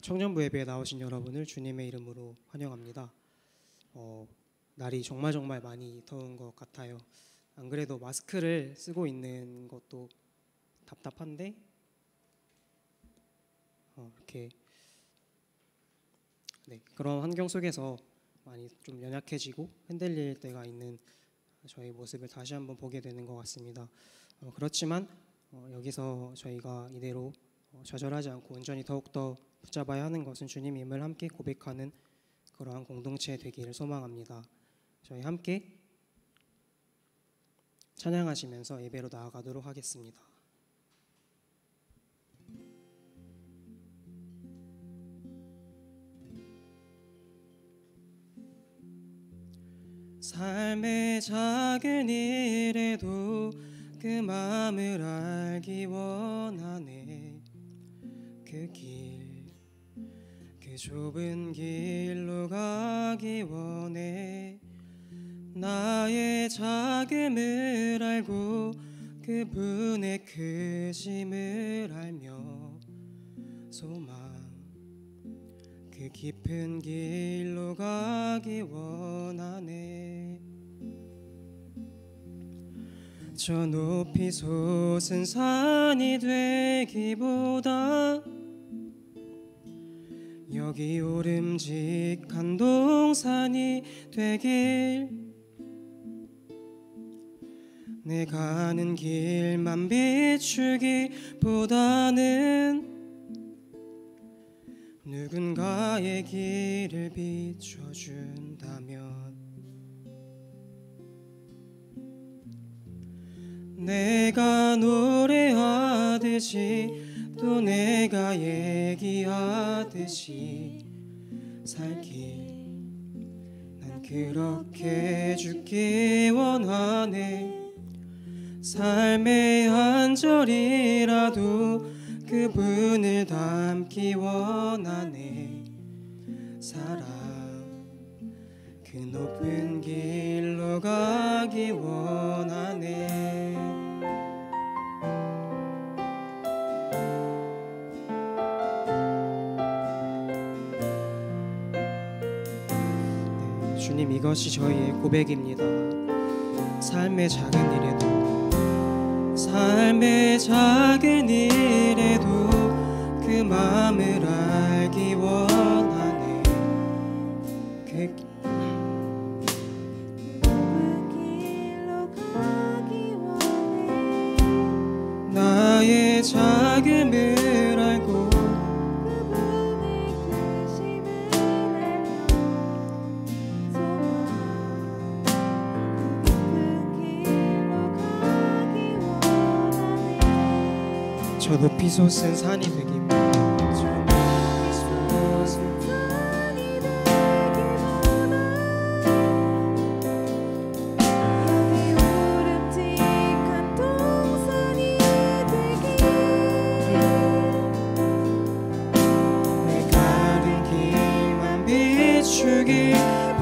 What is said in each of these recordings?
청년부 예배에 나오신 여러분을 주님의 이름으로 환영합니다. 날이 정말 많이 더운 것 같아요. 안 그래도 마스크를 쓰고 있는 것도 답답한데 이렇게 그런 환경 속에서 많이 좀 연약해지고 흔들릴 때가 있는 저희 모습을 다시 한번 보게 되는 것 같습니다. 그렇지만 여기서 저희가 이대로 좌절하지 않고 온전히 더욱더 붙잡아야 하는 것은 주님임을 함께 고백하는 그러한 공동체 되기를 소망합니다. 저희 함께 찬양하시면서 예배로 나아가도록 하겠습니다. 삶의 작은 일에도 그 마음을 알기 원하네. 그 좁은 길로 가기 원해. 나의 작음을 알고 그분의 크심을 알며 소망 그 깊은 길로 가기 원하네. 저 높이 솟은 산이 되기보다 여기 오름직한 동산이 되길. 내 가는 길만 비추기보다는 누군가의 길을 비춰준다면 내가 노래하듯이 또 내가 얘기하듯이 살길 난 그렇게 죽기 원하네. 삶의 한 절이라도 그분을 닮기 원하네. 사랑 그 높은 길로 가기 원하네. 주님, 이것이 저희의 고백입니다. 삶의 작은 일에도 그 마음을 알기 원하네. 그 길로 가기 원해. 나의 작음을 알고 그분의 크심을 알며 소망 그 길로 가기 원하네. 저 높이 솟은 산이 되기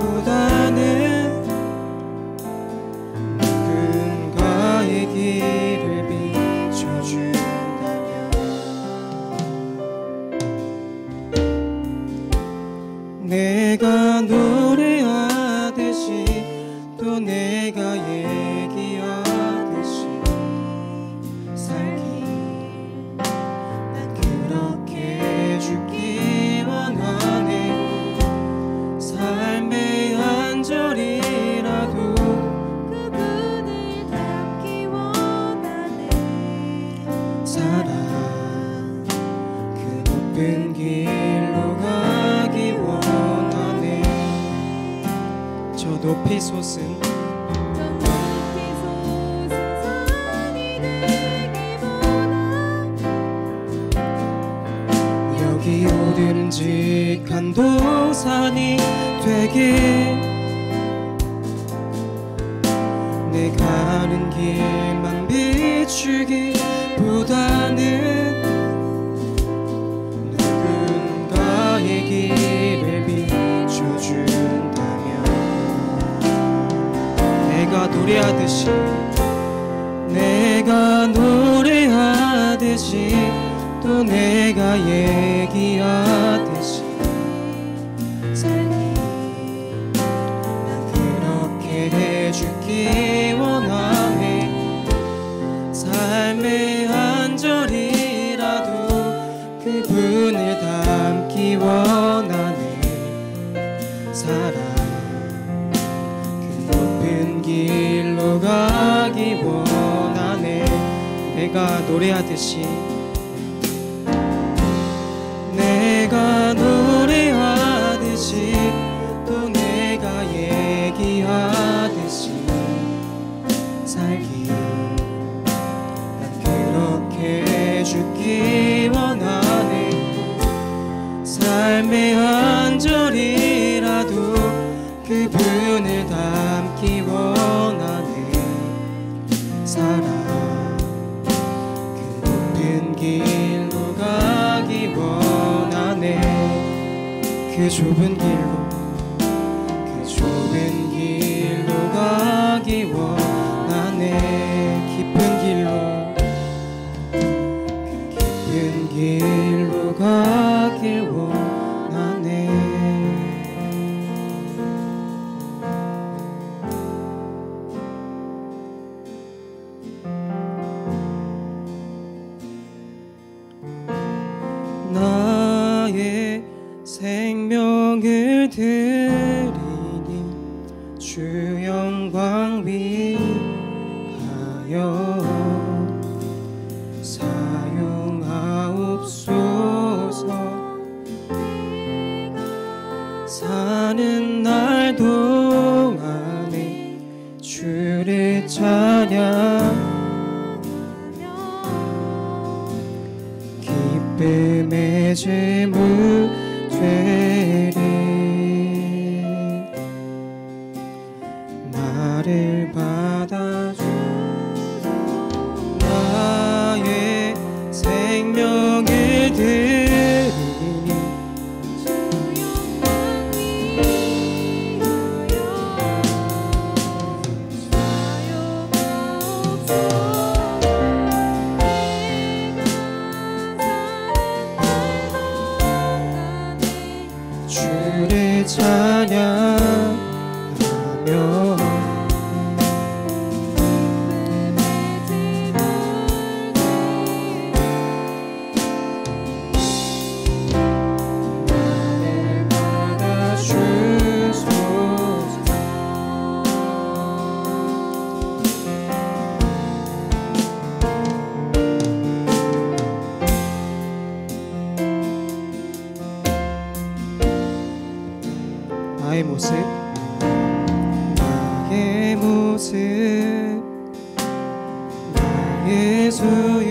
주기보다는 누군가의 길을 비춰준다면 내가 노래하듯이 또 내가 얘기하듯이 살기 난 그렇게 죽기 원하네. 삶의 한 절이라도 그분을 닮기 원하네. 사랑 그 높은 길로 가기 원하네. 저 높이 솟은 산이 되기보다 여기 오름직한 동산이 되게. 내 가는 길만 비추기보다는 누군가의 길을 비춰준다면 내가 노래하듯이 또 내가 얘기하듯이 살기 난 그렇게 해주기 원하네. 삶의 한 절이라도 그분을 닮기 원하네. 사랑 그 높은 길로 가기 원하네. 내가 노래하듯이 내가 노래하듯이 또 내가 얘기하듯이 살기 난 그렇게 해주기 원하네. 삶의 한 절이라도 그분을 닮기 원하네. 사랑 그 높은 길로 가기 원하네. 그 좁은 길로 가기 원하네. 깊은 길로 가길 원하네. 나의 생명을 드리니 주 영광 위하여 사용하옵소서. 사는 날 동안에 주를 찬양 기쁨의 제물 되리. 나를 받아주 나의 생명을 드리니 주를 찬양하며 나의 모습 나의 소유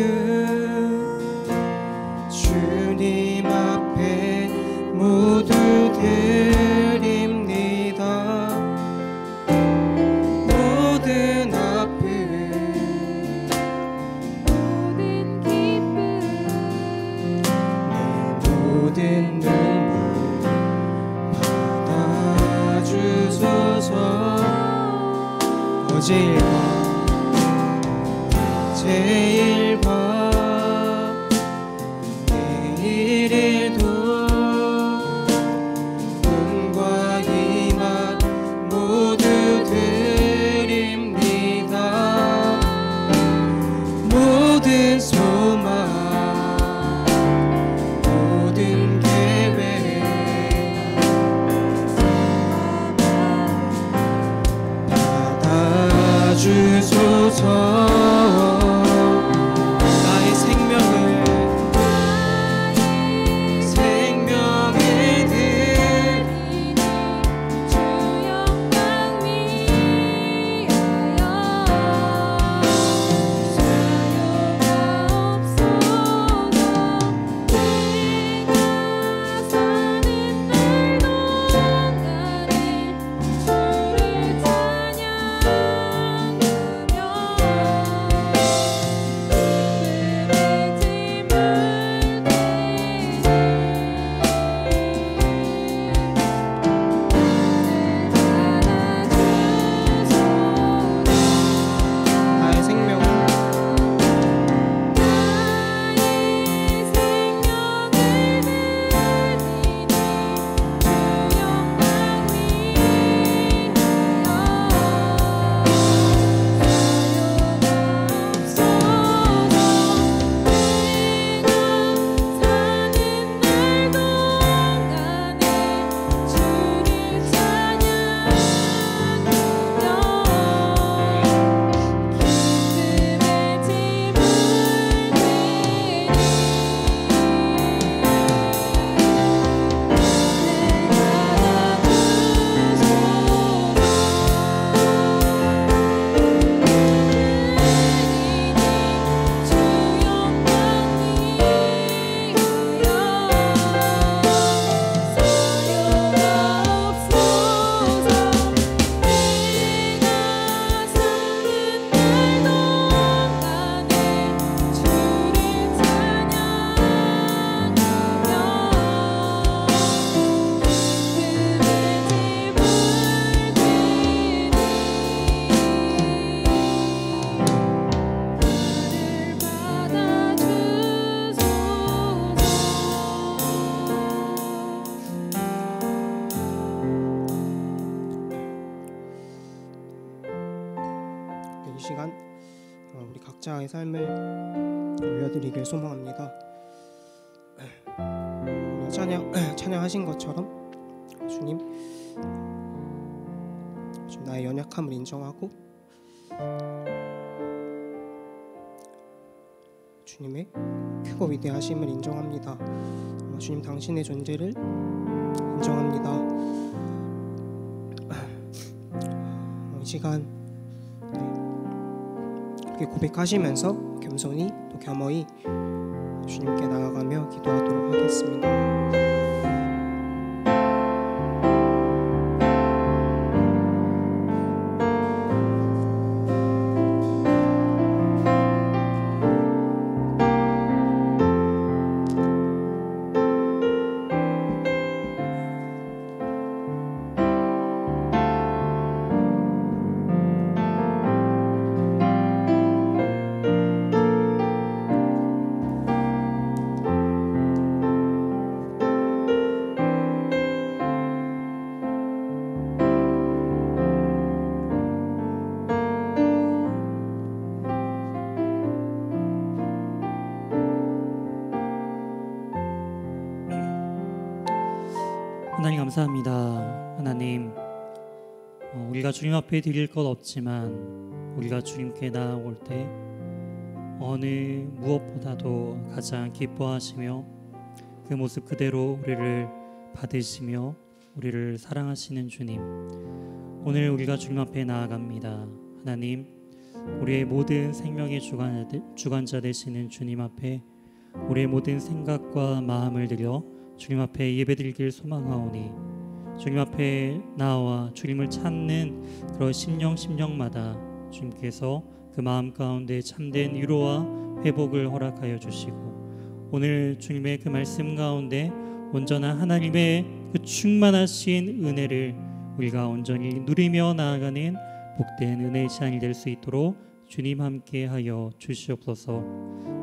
주님 앞에 모두 드립니다. 모든 아픔 모든 기쁨 내 모든 눈물 주소서. 어제일과 제일과 내일일도 꿈과 희망 모두 드립니다. 모든 소망 모든 계획 주소서. 각자의 삶을 올려드리길 소망합니다. 찬양하신 것처럼 주님, 나의 연약함을 인정하고 주님의 크고 위대하심을 인정합니다. 주님 당신의 존재를 인정합니다. 이 시간 그렇게 고백하시면서 겸손히 또 겸허히 주님께 나아가며 기도하도록 하겠습니다. 하나님 감사합니다. 하나님, 우리가 주님 앞에 드릴 것 없지만 우리가 주님께 나아올 때 어느 무엇보다도 가장 기뻐하시며 그 모습 그대로 우리를 받으시며 우리를 사랑하시는 주님, 오늘 우리가 주님 앞에 나아갑니다. 하나님, 우리의 모든 생명의 주관자 되시는 주님 앞에 우리의 모든 생각과 마음을 들여 주님 앞에 예배드리길 소망하오니 주님 앞에 나와 주님을 찾는 그런 심령마다 주님께서 그 마음 가운데 참된 위로와 회복을 허락하여 주시고 오늘 주님의 그 말씀 가운데 온전한 하나님의 그 충만하신 은혜를 우리가 온전히 누리며 나아가는 복된 은혜의 시간이 될 수 있도록 주님 함께 하여 주시옵소서.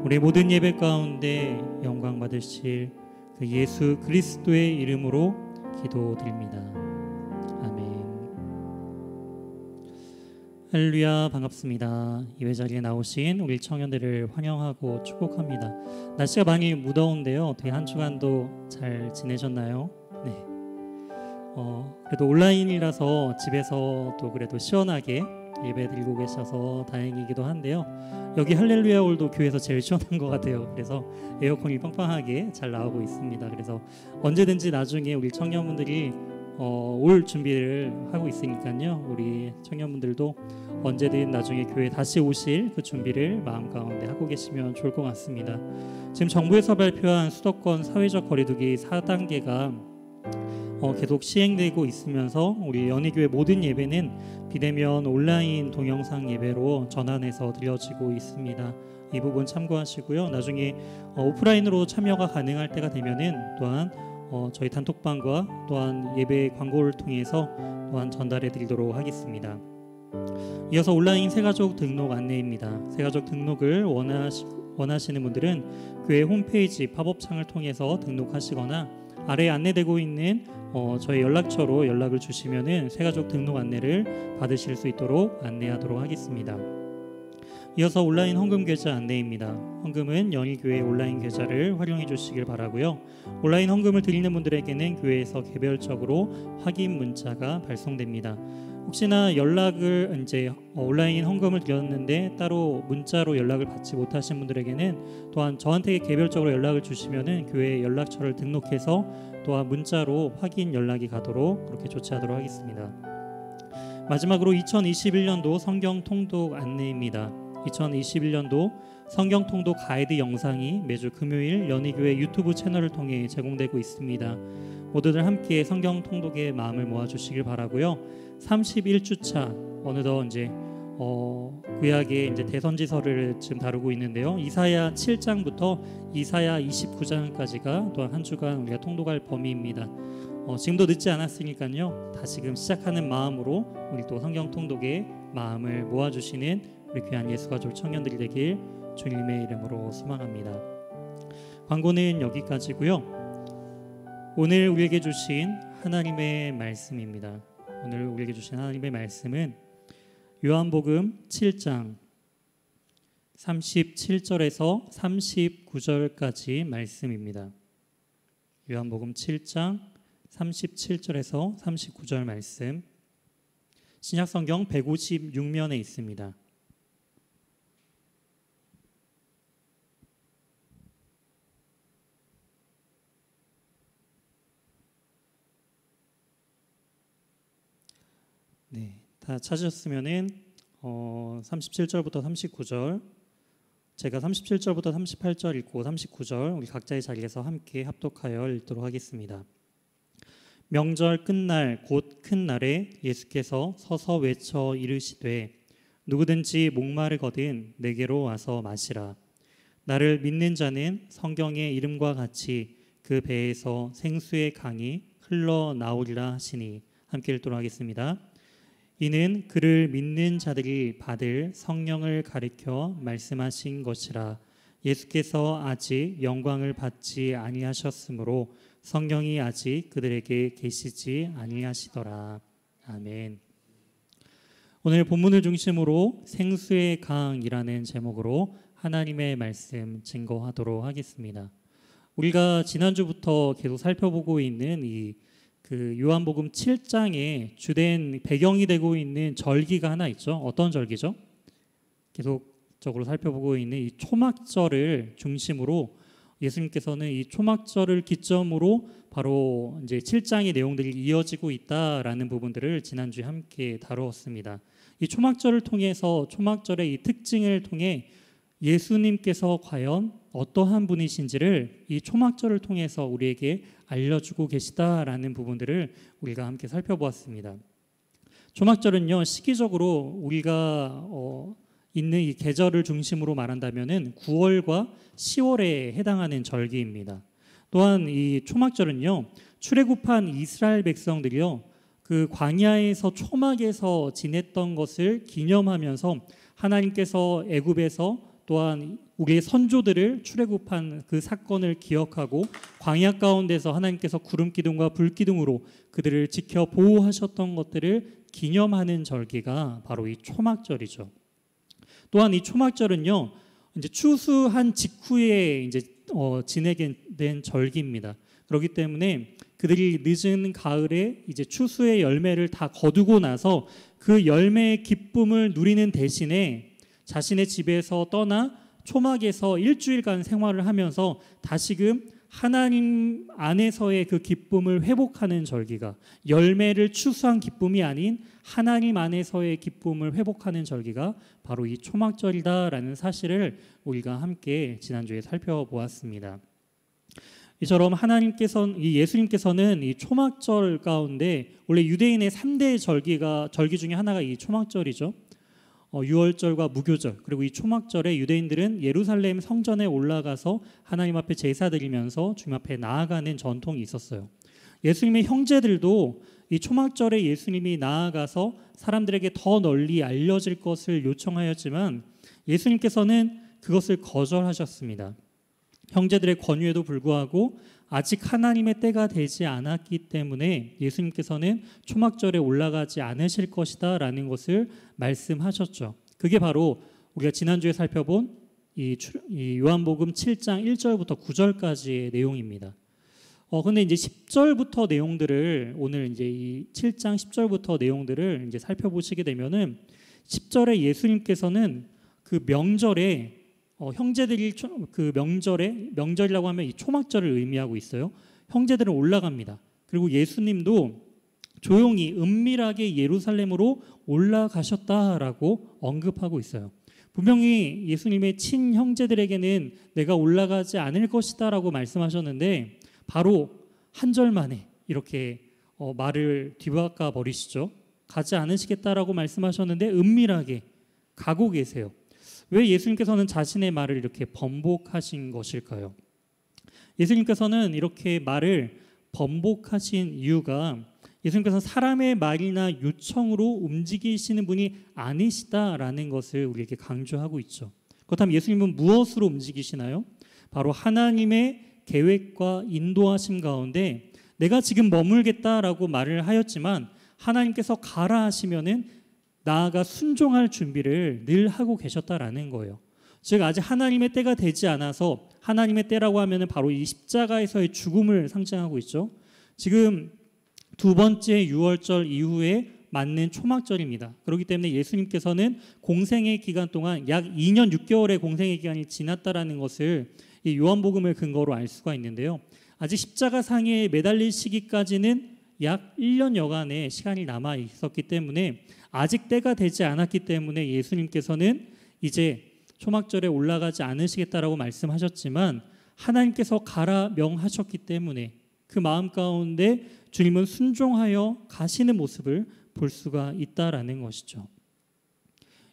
우리 모든 예배 가운데 영광 받으실 그 예수 그리스도의 이름으로 기도드립니다. 아멘. 할렐루야, 반갑습니다. 예배 자리에 나오신 우리 청년들을 환영하고 축복합니다. 날씨가 많이 무더운데요. 어떻게 한 주간도 잘 지내셨나요? 네. 그래도 온라인이라서 집에서 또 그래도 시원하게 예배 드리고 계셔서 다행이기도 한데요. 여기 할렐루야 홀도 교회에서 제일 시원한 것 같아요. 그래서 에어컨이 빵빵하게 잘 나오고 있습니다. 그래서 언제든지 나중에 우리 청년분들이 올 준비를 하고 있으니까요. 우리 청년분들도 언제든 나중에 교회 다시 오실 그 준비를 마음 가운데 하고 계시면 좋을 것 같습니다. 지금 정부에서 발표한 수도권 사회적 거리두기 4단계가 계속 시행되고 있으면서 우리 연희교회 모든 예배는 비대면 온라인 동영상 예배로 전환해서 드려지고 있습니다. 이 부분 참고하시고요. 나중에 오프라인으로 참여가 가능할 때가 되면은 또한 저희 단톡방과 또한 예배 광고를 통해서 또한 전달해 드리도록 하겠습니다. 이어서 온라인 새가족 등록 안내입니다. 새가족 등록을 원하시는 분들은 교회 홈페이지 팝업창을 통해서 등록하시거나 아래에 안내되고 있는 저희 연락처로 연락을 주시면은 새가족 등록 안내를 받으실 수 있도록 안내하도록 하겠습니다. 이어서 온라인 헌금 계좌 안내입니다. 헌금은 연희교회 온라인 계좌를 활용해 주시길 바라고요. 온라인 헌금을 드리는 분들에게는 교회에서 개별적으로 확인 문자가 발송됩니다. 혹시나 연락을 이제 온라인 헌금을 드렸는데 따로 문자로 연락을 받지 못하신 분들에게는 또한 저한테 개별적으로 연락을 주시면은 교회 연락처를 등록해서 또한 문자로 확인 연락이 가도록 그렇게 조치하도록 하겠습니다. 마지막으로 2021년도 성경 통독 안내입니다. 2021년도 성경 통독 가이드 영상이 매주 금요일 연희교회 유튜브 채널을 통해 제공되고 있습니다. 모두들 함께 성경 통독에 마음을 모아주시길 바라고요. 31주차 어느덧 이제 구약의 이제 대선지서를 지금 다루고 있는데요. 이사야 7장부터 이사야 29장까지가 또한 한 주간 우리가 통독할 범위입니다. 지금도 늦지 않았으니까요. 다시금 시작하는 마음으로 우리 또 성경 통독에 마음을 모아주시는 우리 귀한 예수가족 청년들이 되길 주님의 이름으로 소망합니다. 광고는 여기까지고요. 오늘 우리에게 주신 하나님의 말씀입니다. 오늘 우리에게 주신 하나님의 말씀은 요한복음 7장 37절에서 39절까지 말씀입니다. 요한복음 7장 37절에서 39절 말씀, 신약성경 156면에 있습니다. 네, 다 찾으셨으면은 37절부터 39절, 제가 37절부터 38절 읽고 39절 우리 각자의 자리에서 함께 합독하여 읽도록 하겠습니다. 명절 끝날 곧 큰 날에 예수께서 서서 외쳐 이르시되 누구든지 목마르거든 내게로 와서 마시라. 나를 믿는 자는 성경의 이름과 같이 그 배에서 생수의 강이 흘러나오리라 하시니, 함께 읽도록 하겠습니다. 이는 그를 믿는 자들이 받을 성령을 가리켜 말씀하신 것이라. 예수께서 아직 영광을 받지 아니하셨으므로 성령이 아직 그들에게 계시지 아니하시더라. 아멘. 오늘 본문을 중심으로 생수의 강이라는 제목으로 하나님의 말씀 증거하도록 하겠습니다. 우리가 지난주부터 계속 살펴보고 있는 그 요한복음 7장에 주된 배경이 되고 있는 절기가 하나 있죠. 어떤 절기죠? 계속적으로 살펴보고 있는 이 초막절을 중심으로 예수님께서는 이 초막절을 기점으로 바로 이제 7장의 내용들이 이어지고 있다라는 부분들을 지난주에 함께 다루었습니다. 이 초막절을 통해서, 초막절의 이 특징을 통해 예수님께서 과연 어떠한 분이신지를 이 초막절을 통해서 우리에게 알려주고 계시다라는 부분들을 우리가 함께 살펴보았습니다. 초막절은요, 시기적으로 우리가 있는 이 계절을 중심으로 말한다면은 9월과 10월에 해당하는 절기입니다. 또한 이 초막절은요, 출애굽한 이스라엘 백성들이요, 그 광야에서 초막에서 지냈던 것을 기념하면서 하나님께서 애굽에서 또한 우리의 선조들을 출애굽한 그 사건을 기억하고 광야 가운데서 하나님께서 구름 기둥과 불 기둥으로 그들을 지켜 보호하셨던 것들을 기념하는 절기가 바로 이 초막절이죠. 또한 이 초막절은요, 이제 추수한 직후에 이제 지내게 된 절기입니다. 그렇기 때문에 그들이 늦은 가을에 이제 추수의 열매를 다 거두고 나서 그 열매의 기쁨을 누리는 대신에 자신의 집에서 떠나 초막에서 일주일간 생활을 하면서 다시금 하나님 안에서의 그 기쁨을 회복하는 절기가, 열매를 추수한 기쁨이 아닌 하나님 안에서의 기쁨을 회복하는 절기가 바로 이 초막절이다라는 사실을 우리가 함께 지난주에 살펴보았습니다. 이처럼 이 예수님께서는 이 초막절 가운데 원래 유대인의 3대 절기 중에 하나가 이 초막절이죠. 유월절과 무교절, 그리고 이 초막절에 유대인들은 예루살렘 성전에 올라가서 하나님 앞에 제사 드리면서 주님 앞에 나아가는 전통이 있었어요. 예수님의 형제들도 이 초막절에 예수님이 나아가서 사람들에게 더 널리 알려질 것을 요청하였지만 예수님께서는 그것을 거절하셨습니다. 형제들의 권유에도 불구하고 아직 하나님의 때가 되지 않았기 때문에 예수님께서는 초막절에 올라가지 않으실 것이다 라는 것을 말씀하셨죠. 그게 바로 우리가 지난주에 살펴본 이 요한복음 7장 1절부터 9절까지의 내용입니다. 근데 이제 10절부터 내용들을, 오늘 이제 이 7장 10절부터 내용들을 이제 살펴보시게 되면은 10절에 예수님께서는 그 명절에 형제들이 그 명절이라고 하면 이 초막절을 의미하고 있어요. 형제들은 올라갑니다. 그리고 예수님도 조용히 은밀하게 예루살렘으로 올라가셨다라고 언급하고 있어요. 분명히 예수님의 친형제들에게는 내가 올라가지 않을 것이다라고 말씀하셨는데 바로 한 절 만에 이렇게 말을 뒤바꿔 버리시죠. 가지 않으시겠다라고 말씀하셨는데 은밀하게 가고 계세요. 왜 예수님께서는 자신의 말을 이렇게 번복하신 것일까요? 예수님께서는 이렇게 말을 번복하신 이유가 예수님께서 사람의 말이나 요청으로 움직이시는 분이 아니시다라는 것을 우리에게 강조하고 있죠. 그렇다면 예수님은 무엇으로 움직이시나요? 바로 하나님의 계획과 인도하심 가운데 내가 지금 머물겠다라고 말을 하였지만 하나님께서 가라 하시면은 나아가 순종할 준비를 늘 하고 계셨다라는 거예요. 즉 아직 하나님의 때가 되지 않아서, 하나님의 때라고 하면은 바로 이 십자가에서의 죽음을 상징하고 있죠. 지금 두 번째 유월절 이후에 맞는 초막절입니다. 그렇기 때문에 예수님께서는 공생의 기간 동안 약 2년 6개월의 공생의 기간이 지났다라는 것을 이 요한복음을 근거로 알 수가 있는데요. 아직 십자가 상에 매달릴 시기까지는 약 1년 여간의 시간이 남아 있었기 때문에 아직 때가 되지 않았기 때문에 예수님께서는 이제 초막절에 올라가지 않으시겠다라고 말씀하셨지만, 하나님께서 가라 명하셨기 때문에 그 마음 가운데 주님은 순종하여 가시는 모습을 볼 수가 있다라는 것이죠.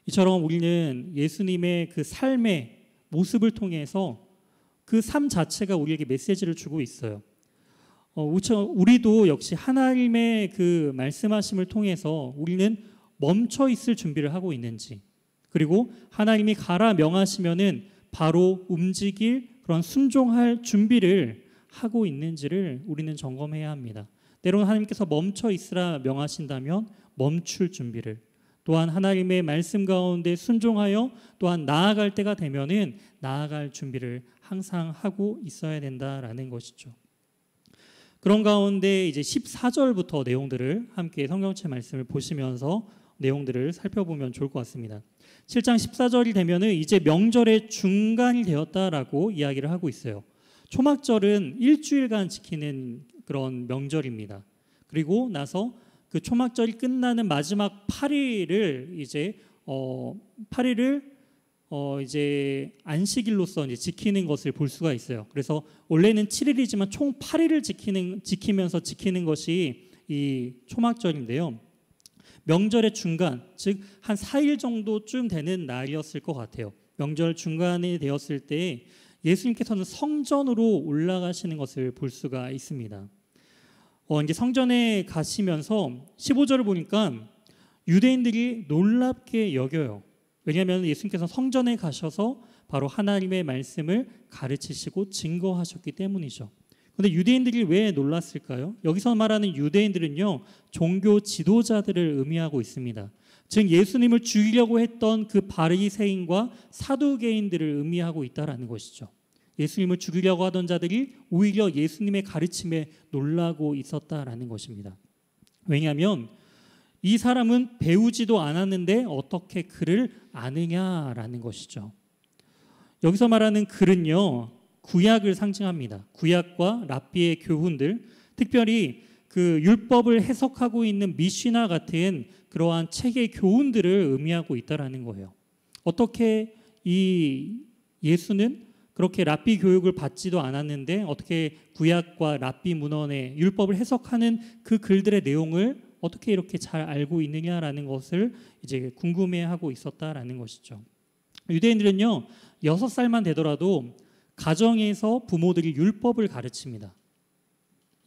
이처럼 우리는 예수님의 그 삶의 모습을 통해서 그 삶 자체가 우리에게 메시지를 주고 있어요. 우리도 역시 하나님의 그 말씀하심을 통해서 우리는 멈춰 있을 준비를 하고 있는지, 그리고 하나님이 가라 명하시면은 바로 움직일 그런 순종할 준비를 하고 있는지를 우리는 점검해야 합니다. 때로는 하나님께서 멈춰 있으라 명하신다면 멈출 준비를, 또한 하나님의 말씀 가운데 순종하여 또한 나아갈 때가 되면은 나아갈 준비를 항상 하고 있어야 된다라는 것이죠. 그런 가운데 이제 14절부터 내용들을 함께 성경책 말씀을 보시면서 내용들을 살펴보면 좋을 것 같습니다. 7장 14절이 되면은 이제 명절의 중간이 되었다라고 이야기를 하고 있어요. 초막절은 일주일간 지키는 그런 명절입니다. 그리고 나서 그 초막절이 끝나는 마지막 8일을 이제 8일을 이제 안식일로서 이제 지키는 것을 볼 수가 있어요. 그래서 원래는 7일이지만 총 8일을 지키면서 지키는 것이 이 초막절인데요. 명절의 중간, 즉 한 4일 정도쯤 되는 날이었을 것 같아요. 명절 중간이 되었을 때 예수님께서는 성전으로 올라가시는 것을 볼 수가 있습니다. 이제 성전에 가시면서 15절을 보니까 유대인들이 놀랍게 여겨요. 왜냐하면 예수님께서 성전에 가셔서 바로 하나님의 말씀을 가르치시고 증거하셨기 때문이죠. 그런데 유대인들이 왜 놀랐을까요? 여기서 말하는 유대인들은요, 종교 지도자들을 의미하고 있습니다. 즉 예수님을 죽이려고 했던 그 바리새인과 사두개인들을 의미하고 있다라는 것이죠. 예수님을 죽이려고 하던 자들이 오히려 예수님의 가르침에 놀라고 있었다라는 것입니다. 왜냐하면 이 사람은 배우지도 않았는데 어떻게 글을 아느냐라는 것이죠. 여기서 말하는 글은요, 구약을 상징합니다. 구약과 랍비의 교훈들, 특별히 그 율법을 해석하고 있는 미시나 같은 그러한 책의 교훈들을 의미하고 있다라는 거예요. 어떻게 이 예수는 그렇게 랍비 교육을 받지도 않았는데 어떻게 구약과 랍비 문헌의 율법을 해석하는 그 글들의 내용을 어떻게 이렇게 잘 알고 있느냐라는 것을 이제 궁금해하고 있었다라는 것이죠. 유대인들은요, 6살만 되더라도 가정에서 부모들이 율법을 가르칩니다.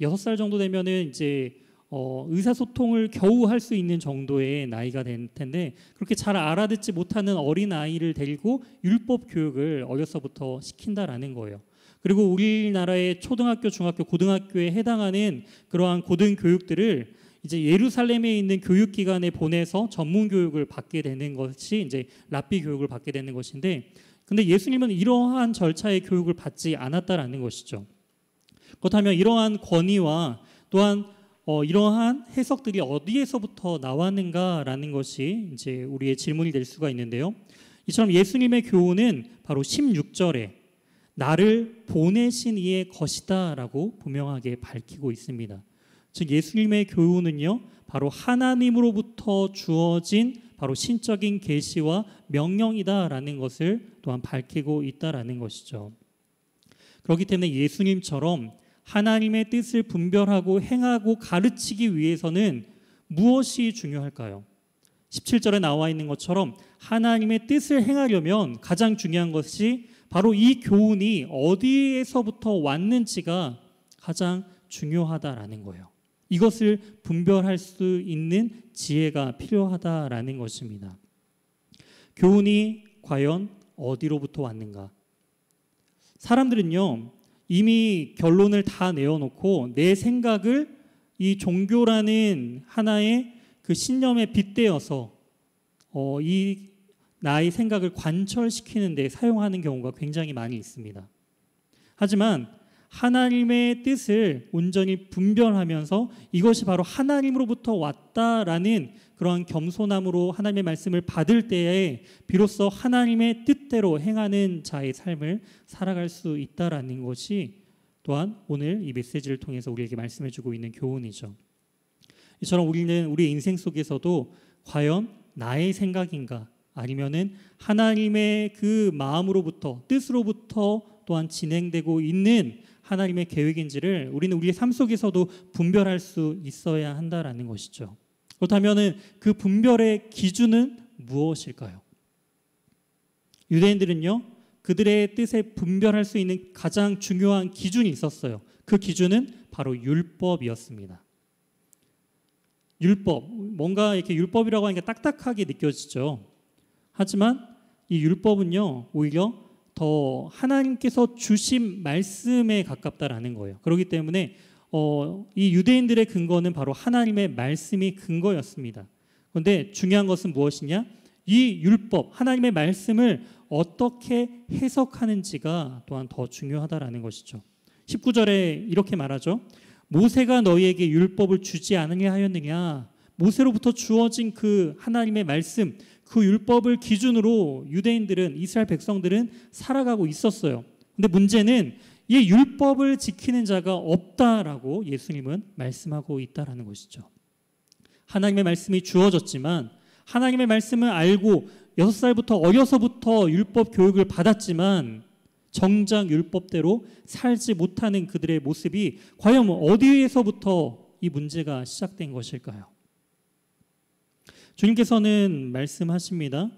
6살 정도 되면은 이제 의사소통을 겨우 할 수 있는 정도의 나이가 될 텐데, 그렇게 잘 알아듣지 못하는 어린 아이를 데리고 율법 교육을 어려서부터 시킨다라는 거예요. 그리고 우리나라의 초등학교, 중학교, 고등학교에 해당하는 그러한 고등 교육들을 이제 예루살렘에 있는 교육기관에 보내서 전문 교육을 받게 되는 것이 이제 랍비 교육을 받게 되는 것인데, 근데 예수님은 이러한 절차의 교육을 받지 않았다라는 것이죠. 그렇다면 이러한 권위와 또한 이러한 해석들이 어디에서부터 나왔는가라는 것이 이제 우리의 질문이 될 수가 있는데요. 이처럼 예수님의 교훈은 바로 16절에 나를 보내신 이의 것이다라고 분명하게 밝히고 있습니다. 즉 예수님의 교훈은요, 바로 하나님으로부터 주어진 바로 신적인 계시와 명령이다라는 것을 또한 밝히고 있다라는 것이죠. 그렇기 때문에 예수님처럼 하나님의 뜻을 분별하고 행하고 가르치기 위해서는 무엇이 중요할까요? 17절에 나와 있는 것처럼 하나님의 뜻을 행하려면 가장 중요한 것이 바로 이 교훈이 어디에서부터 왔는지가 가장 중요하다라는 거예요. 이것을 분별할 수 있는 지혜가 필요하다라는 것입니다. 교훈이 과연 어디로부터 왔는가? 사람들은요, 이미 결론을 다 내어놓고 내 생각을 이 종교라는 하나의 그 신념에 빗대어서 이 나의 생각을 관철시키는 데 사용하는 경우가 굉장히 많이 있습니다. 하지만 하나님의 뜻을 온전히 분별하면서 이것이 바로 하나님으로부터 왔다라는 그러한 겸손함으로 하나님의 말씀을 받을 때에 비로소 하나님의 뜻대로 행하는 자의 삶을 살아갈 수 있다라는 것이 또한 오늘 이 메시지를 통해서 우리에게 말씀해 주고 있는 교훈이죠. 이처럼 우리는 우리 인생 속에서도 과연 나의 생각인가 아니면은 하나님의 그 마음으로부터 뜻으로부터 또한 진행되고 있는 하나님의 계획인지를 우리는 우리의 삶 속에서도 분별할 수 있어야 한다라는 것이죠. 그렇다면은 그 분별의 기준은 무엇일까요? 유대인들은요, 그들의 뜻에 분별할 수 있는 가장 중요한 기준이 있었어요. 그 기준은 바로 율법이었습니다. 율법, 뭔가 이렇게 율법이라고 하니까 딱딱하게 느껴지죠. 하지만 이 율법은요, 오히려 더 하나님께서 주신 말씀에 가깝다라는 거예요. 그렇기 때문에 이 유대인들의 근거는 바로 하나님의 말씀이 근거였습니다. 그런데 중요한 것은 무엇이냐? 이 율법, 하나님의 말씀을 어떻게 해석하는지가 또한 더 중요하다라는 것이죠. 19절에 이렇게 말하죠. 모세가 너희에게 율법을 주지 않으려 하였느냐? 모세로부터 주어진 그 하나님의 말씀, 그 율법을 기준으로 유대인들은, 이스라엘 백성들은 살아가고 있었어요. 근데 문제는 이 율법을 지키는 자가 없다라고 예수님은 말씀하고 있다라는 것이죠. 하나님의 말씀이 주어졌지만 하나님의 말씀을 알고 6살부터 어려서부터 율법 교육을 받았지만 정작 율법대로 살지 못하는 그들의 모습이 과연 어디에서부터 이 문제가 시작된 것일까요? 주님께서는 말씀하십니다.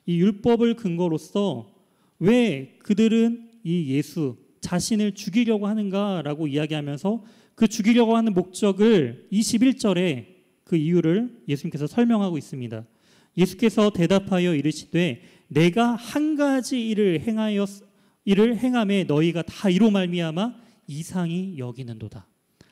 이 율법을 근거로서 왜 그들은 이 예수 자신을 죽이려고 하는가라고 이야기하면서 그 죽이려고 하는 목적을 21절에 그 이유를 예수님께서 설명하고 있습니다. 예수께서 대답하여 이르시되 내가 한 가지 일을 행함에 너희가 다 이로 말미암아 이상히 여기는도다.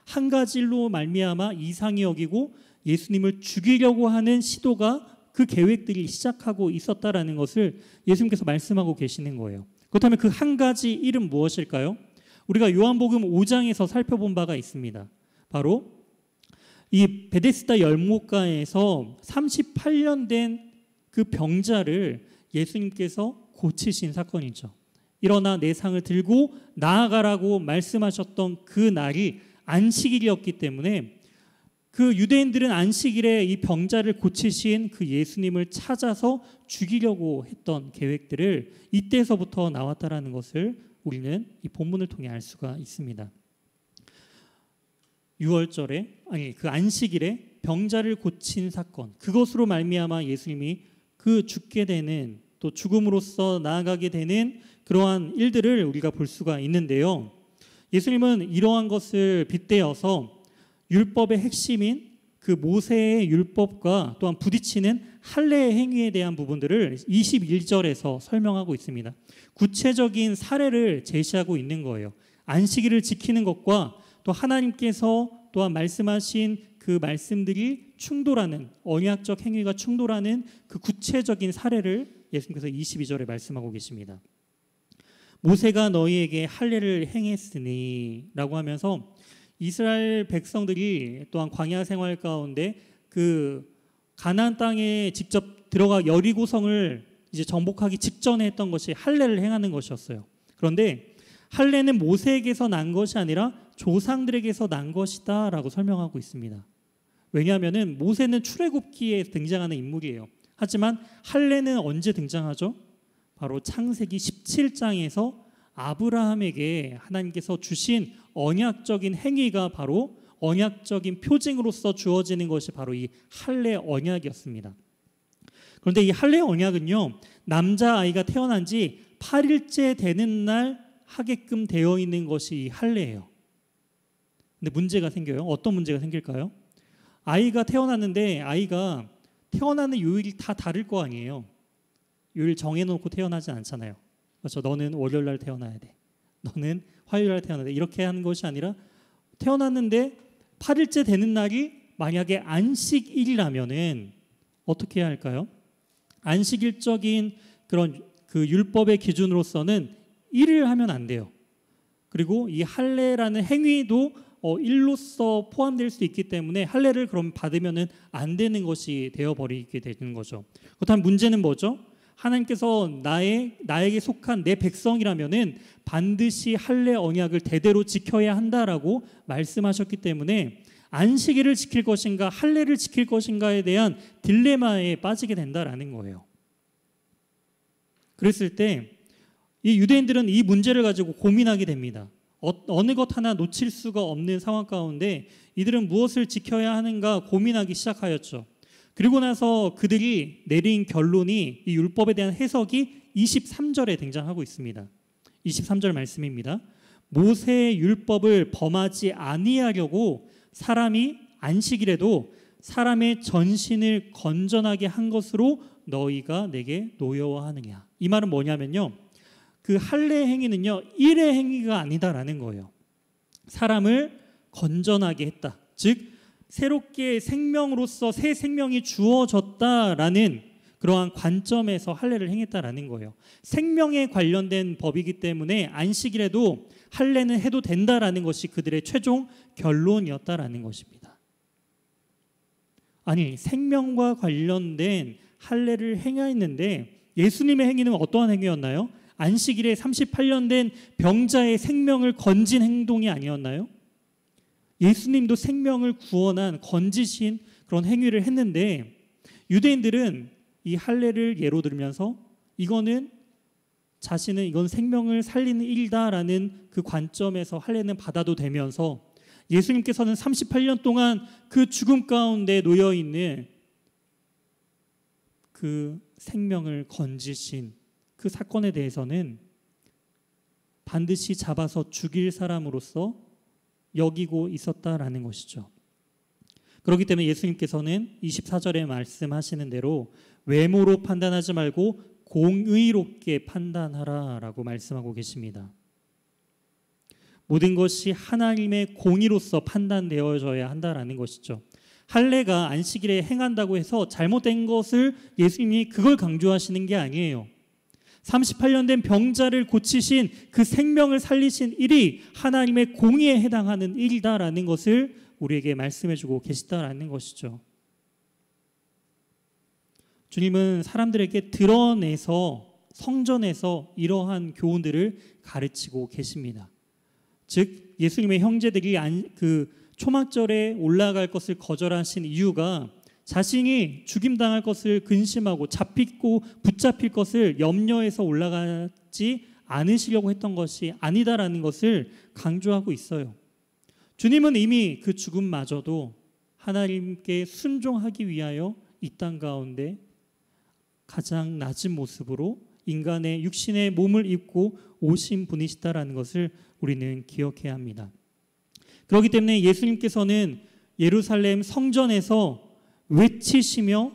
한 가지 일로 말미암아 이상히 여기고 예수님을 죽이려고 하는 시도가 그 계획들이 시작하고 있었다라는 것을 예수님께서 말씀하고 계시는 거예요. 그렇다면 그 한 가지 일은 무엇일까요? 우리가 요한복음 5장에서 살펴본 바가 있습니다. 바로 이 베데스다 열목가에서 38년 된 그 병자를 예수님께서 고치신 사건이죠. 일어나 내 상을 들고 나아가라고 말씀하셨던 그 날이 안식일이었기 때문에 그 유대인들은 안식일에 이 병자를 고치신 그 예수님을 찾아서 죽이려고 했던 계획들을 이때서부터 나왔다라는 것을 우리는 이 본문을 통해 알 수가 있습니다. 6월절에 그 안식일에 병자를 고친 사건, 그것으로 말미암아 예수님이 그 죽게 되는 또 죽음으로써 나아가게 되는 그러한 일들을 우리가 볼 수가 있는데요. 예수님은 이러한 것을 빗대어서 율법의 핵심인 그 모세의 율법과 또한 부딪히는 할례의 행위에 대한 부분들을 21절에서 설명하고 있습니다. 구체적인 사례를 제시하고 있는 거예요. 안식일을 지키는 것과 또 하나님께서 또한 말씀하신 그 말씀들이 충돌하는, 언약적 행위가 충돌하는 그 구체적인 사례를 예수님께서 22절에 말씀하고 계십니다. 모세가 너희에게 할례를 행했으니 라고 하면서 이스라엘 백성들이 또한 광야 생활 가운데 그 가나안 땅에 직접 들어가 여리고성을 이제 정복하기 직전에 했던 것이 할례를 행하는 것이었어요. 그런데 할례는 모세에게서 난 것이 아니라 조상들에게서 난 것이다라고 설명하고 있습니다. 왜냐하면은 모세는 출애굽기에 등장하는 인물이에요. 하지만 할례는 언제 등장하죠? 바로 창세기 17장에서 아브라함에게 하나님께서 주신 언약적인 행위가 바로 언약적인 표징으로서 주어지는 것이 바로 이 할례 언약이었습니다. 그런데 이 할례 언약은요, 남자아이가 태어난 지 8일째 되는 날 하게끔 되어 있는 것이 이 할례예요. 근데 문제가 생겨요. 어떤 문제가 생길까요? 아이가 태어났는데 아이가 태어나는 요일이 다 다를 거 아니에요. 요일 정해놓고 태어나지 않잖아요. 그렇죠? 너는 월요일 날 태어나야 돼. 너는 화요일 날 태어나야 돼. 이렇게 하는 것이 아니라 태어났는데 8일째 되는 날이 만약에 안식일이라면은 어떻게 해야 할까요? 안식일적인 그런 그 율법의 기준으로서는 일을 하면 안 돼요. 그리고 이 할례라는 행위도 일로서 포함될 수 있기 때문에 할례를 그럼 받으면은 안 되는 것이 되어버리게 되는 거죠. 그렇다면 문제는 뭐죠? 하나님께서 나에게 속한 내 백성이라면은 반드시 할례 언약을 대대로 지켜야 한다라고 말씀하셨기 때문에 안식일을 지킬 것인가 할례를 지킬 것인가에 대한 딜레마에 빠지게 된다라는 거예요. 그랬을 때 이 유대인들은 이 문제를 가지고 고민하게 됩니다. 어느 것 하나 놓칠 수가 없는 상황 가운데 이들은 무엇을 지켜야 하는가 고민하기 시작하였죠. 그리고 나서 그들이 내린 결론이 이 율법에 대한 해석이 23절에 등장하고 있습니다. 23절 말씀입니다. 모세의 율법을 범하지 아니하려고 사람이 안식일에도 사람의 전신을 건전하게 한 것으로 너희가 내게 노여워하느냐. 이 말은 뭐냐면요, 그 할례 행위는요 일의 행위가 아니다라는 거예요. 사람을 건전하게 했다. 즉 새롭게 생명으로서 새 생명이 주어졌다라는 그러한 관점에서 할례를 행했다라는 거예요. 생명에 관련된 법이기 때문에 안식일에도 할례는 해도 된다라는 것이 그들의 최종 결론이었다라는 것입니다. 아니, 생명과 관련된 할례를 행하였는데 예수님의 행위는 어떠한 행위였나요? 안식일에 38년 된 병자의 생명을 건진 행동이 아니었나요? 예수님도 생명을 구원한 건지신 그런 행위를 했는데 유대인들은 이 할례를 예로 들면서 이건 생명을 살리는 일이다라는 그 관점에서 할례는 받아도 되면서 예수님께서는 38년 동안 그 죽음 가운데 놓여 있는 그 생명을 건지신 그 사건에 대해서는 반드시 잡아서 죽일 사람으로서 여기고 있었다라는 것이죠. 그렇기 때문에 예수님께서는 24절에 말씀하시는 대로 외모로 판단하지 말고 공의롭게 판단하라라고 말씀하고 계십니다. 모든 것이 하나님의 공의로서 판단되어져야 한다라는 것이죠. 할례가 안식일에 행한다고 해서 잘못된 것을 예수님이 그걸 강조하시는 게 아니에요. 38년 된 병자를 고치신 그 생명을 살리신 일이 하나님의 공의에 해당하는 일이다라는 것을 우리에게 말씀해주고 계시다라는 것이죠. 주님은 사람들에게 드러내서 성전에서 이러한 교훈들을 가르치고 계십니다. 즉 예수님의 형제들이 그 초막절에 올라갈 것을 거절하신 이유가 자신이 죽임당할 것을 근심하고 붙잡힐 것을 염려해서 올라가지 않으시려고 했던 것이 아니다라는 것을 강조하고 있어요. 주님은 이미 그 죽음마저도 하나님께 순종하기 위하여 이 땅 가운데 가장 낮은 모습으로 인간의 육신의 몸을 입고 오신 분이시다라는 것을 우리는 기억해야 합니다. 그렇기 때문에 예수님께서는 예루살렘 성전에서 외치시며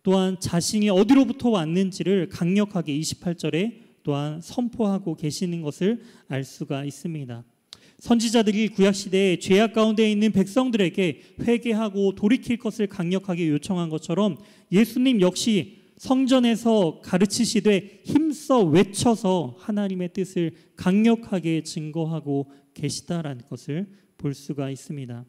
또한 자신이 어디로부터 왔는지를 강력하게 28절에 또한 선포하고 계시는 것을 알 수가 있습니다. 선지자들이 구약시대에 죄악 가운데 있는 백성들에게 회개하고 돌이킬 것을 강력하게 요청한 것처럼 예수님 역시 성전에서 가르치시되 힘써 외쳐서 하나님의 뜻을 강력하게 증거하고 계시다라는 것을 볼 수가 있습니다.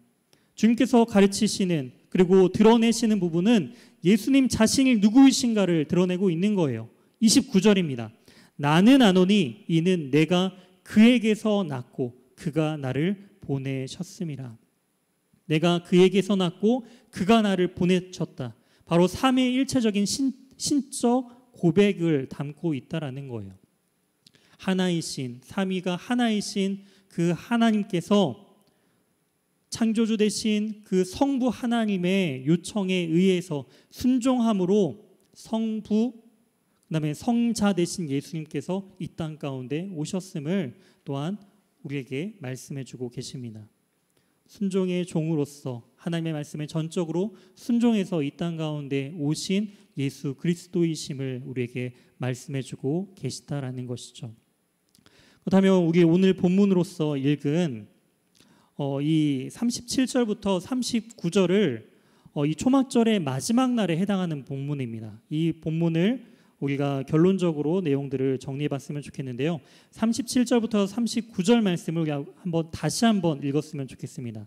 주님께서 가르치시는 그리고 드러내시는 부분은 예수님 자신이 누구이신가를 드러내고 있는 거예요. 29절입니다. 나는 아노니 이는 내가 그에게서 났고 그가 나를 보내셨음이라. 내가 그에게서 났고 그가 나를 보내셨다. 바로 삼위일체적인 신적 고백을 담고 있다라는 거예요. 하나이신, 삼위가 하나이신 그 하나님께서 창조주 되신 그 성부 하나님의 요청에 의해서 순종함으로 성부, 그다음에 성자 되신 예수님께서 이 땅 가운데 오셨음을 또한 우리에게 말씀해주고 계십니다. 순종의 종으로서 하나님의 말씀에 전적으로 순종해서 이 땅 가운데 오신 예수 그리스도이심을 우리에게 말씀해주고 계시다라는 것이죠. 그렇다면 우리 오늘 본문으로서 읽은 이 37절부터 39절을 이 초막절의 마지막 날에 해당하는 본문입니다. 이 본문을 우리가 결론적으로 내용들을 정리해봤으면 좋겠는데요. 37절부터 39절 말씀을 다시 한번 읽었으면 좋겠습니다.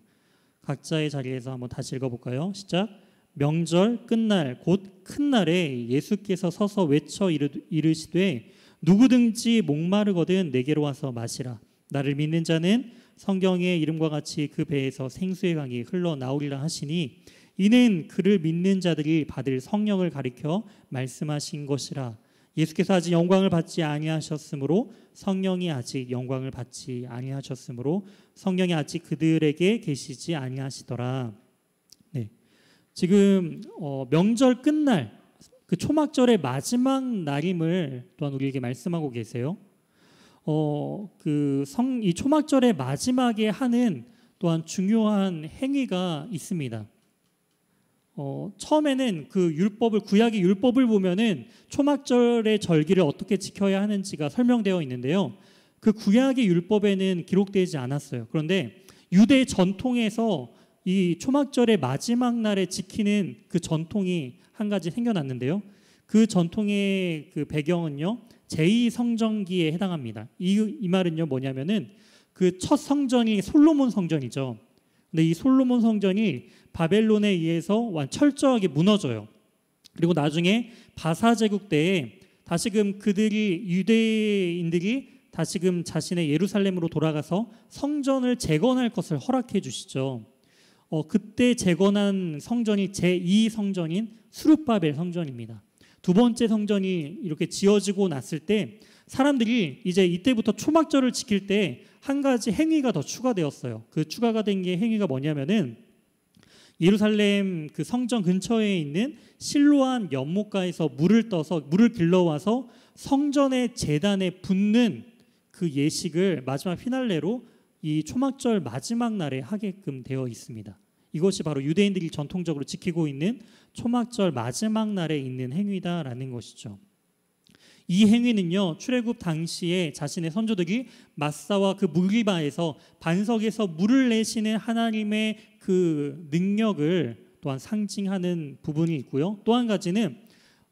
각자의 자리에서 한번 다시 읽어볼까요? 시작. 명절 끝날 곧 큰 날에 예수께서 서서 외쳐 이르시되 누구든지 목마르거든 내게로 와서 마시라. 나를 믿는 자는 성경의 이름과 같이 그 배에서 생수의 강이 흘러나오리라 하시니 이는 그를 믿는 자들이 받을 성령을 가리켜 말씀하신 것이라. 예수께서 아직 영광을 받지 아니하셨으므로 성령이 아직 영광을 받지 아니하셨으므로 성령이 아직 그들에게 계시지 아니하시더라. 네, 지금 명절 끝날 그 초막절의 마지막 날임을 또한 우리에게 말씀하고 계세요. 이 초막절의 마지막에 하는 또한 중요한 행위가 있습니다. 처음에는 구약의 율법을 보면은 초막절의 절기를 어떻게 지켜야 하는지가 설명되어 있는데요. 그 구약의 율법에는 기록되지 않았어요. 그런데 유대 전통에서 이 초막절의 마지막 날에 지키는 그 전통이 한 가지 생겨났는데요. 그 전통의 그 배경은요, 제2성전기에 해당합니다. 이 말은요 뭐냐면은 그 첫 성전이 솔로몬 성전이죠. 근데 이 솔로몬 성전이 바벨론에 의해서 철저하게 무너져요. 그리고 나중에 바사 제국 때에 다시금 유대인들이 다시금 자신의 예루살렘으로 돌아가서 성전을 재건할 것을 허락해 주시죠. 그때 재건한 성전이 제2성전인 수룹바벨 성전입니다. 두 번째 성전이 이렇게 지어지고 났을 때 사람들이 이제 이때부터 초막절을 지킬 때 한 가지 행위가 더 추가되었어요. 그 추가가 된 게 행위가 뭐냐면은 예루살렘 그 성전 근처에 있는 실로암 연못가에서 물을 길러와서 성전의 제단에 붓는 그 예식을 마지막 피날레로 이 초막절 마지막 날에 하게끔 되어 있습니다. 이것이 바로 유대인들이 전통적으로 지키고 있는 초막절 마지막 날에 있는 행위다라는 것이죠. 이 행위는요, 출애굽 당시에 자신의 선조들이 마사와 그 물리바에서 반석에서 물을 내시는 하나님의 그 능력을 또한 상징하는 부분이 있고요. 또 한 가지는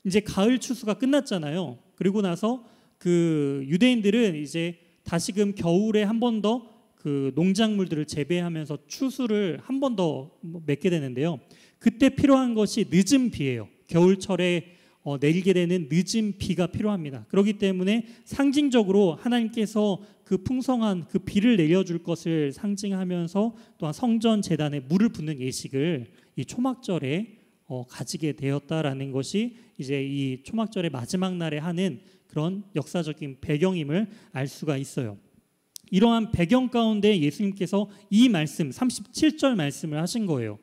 이제 가을 추수가 끝났잖아요. 그리고 나서 그 유대인들은 이제 다시금 겨울에 한 번 더 그 농작물들을 재배하면서 추수를 한 번 더 맺게 되는데요. 그때 필요한 것이 늦은 비예요. 겨울철에 내리게 되는 늦은 비가 필요합니다. 그렇기 때문에 상징적으로 하나님께서 그 풍성한 그 비를 내려줄 것을 상징하면서 또한 성전 제단에 물을 붓는 예식을 이 초막절에 가지게 되었다라는 것이 이제 이 초막절의 마지막 날에 하는 그런 역사적인 배경임을 알 수가 있어요. 이러한 배경 가운데 예수님께서 이 말씀 37절 말씀을 하신 거예요.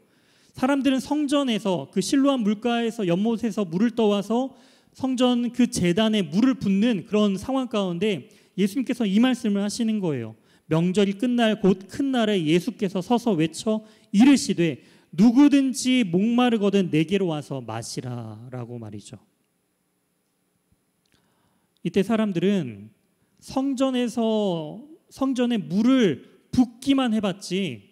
사람들은 성전에서 그 실로암 물가에서 연못에서 물을 떠와서 성전 그 제단에 물을 붓는 그런 상황 가운데 예수님께서 이 말씀을 하시는 거예요. 명절이 끝날 곧 큰 날에 예수께서 서서 외쳐 이르시되 누구든지 목마르거든 내게로 와서 마시라라고 말이죠. 이때 사람들은 성전에 물을 붓기만 해봤지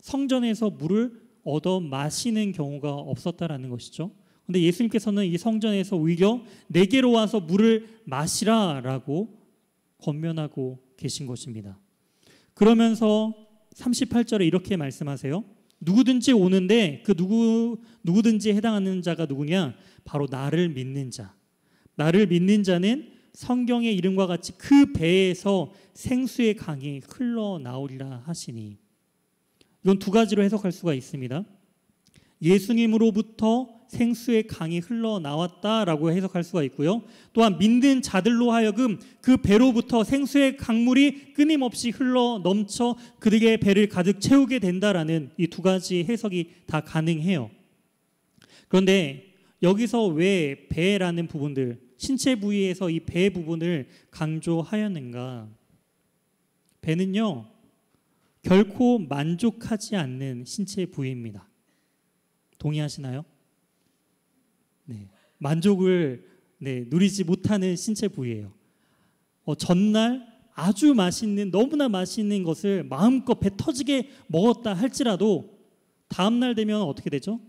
성전에서 물을 얻어 마시는 경우가 없었다라는 것이죠. 그런데 예수님께서는 이 성전에서 오히려 내게로 와서 물을 마시라라고 권면하고 계신 것입니다. 그러면서 38절에 이렇게 말씀하세요. 누구든지 오는데 그 누구든지 해당하는 자가 누구냐? 바로 나를 믿는 자. 나를 믿는 자는 성경의 이름과 같이 그 배에서 생수의 강이 흘러나오리라 하시니, 이건 두 가지로 해석할 수가 있습니다. 예수님으로부터 생수의 강이 흘러나왔다라고 해석할 수가 있고요. 또한 믿는 자들로 하여금 그 배로부터 생수의 강물이 끊임없이 흘러 넘쳐 그들의 배를 가득 채우게 된다라는 이 두 가지 해석이 다 가능해요. 그런데 여기서 왜 배라는 부분들, 신체 부위에서 이 배 부분을 강조하였는가? 배는요, 결코 만족하지 않는 신체 부위입니다. 동의하시나요? 네, 만족을 누리지 못하는 신체 부위예요. 전날 아주 너무나 맛있는 것을 마음껏 배 터지게 먹었다 할지라도 다음날 되면 어떻게 되죠?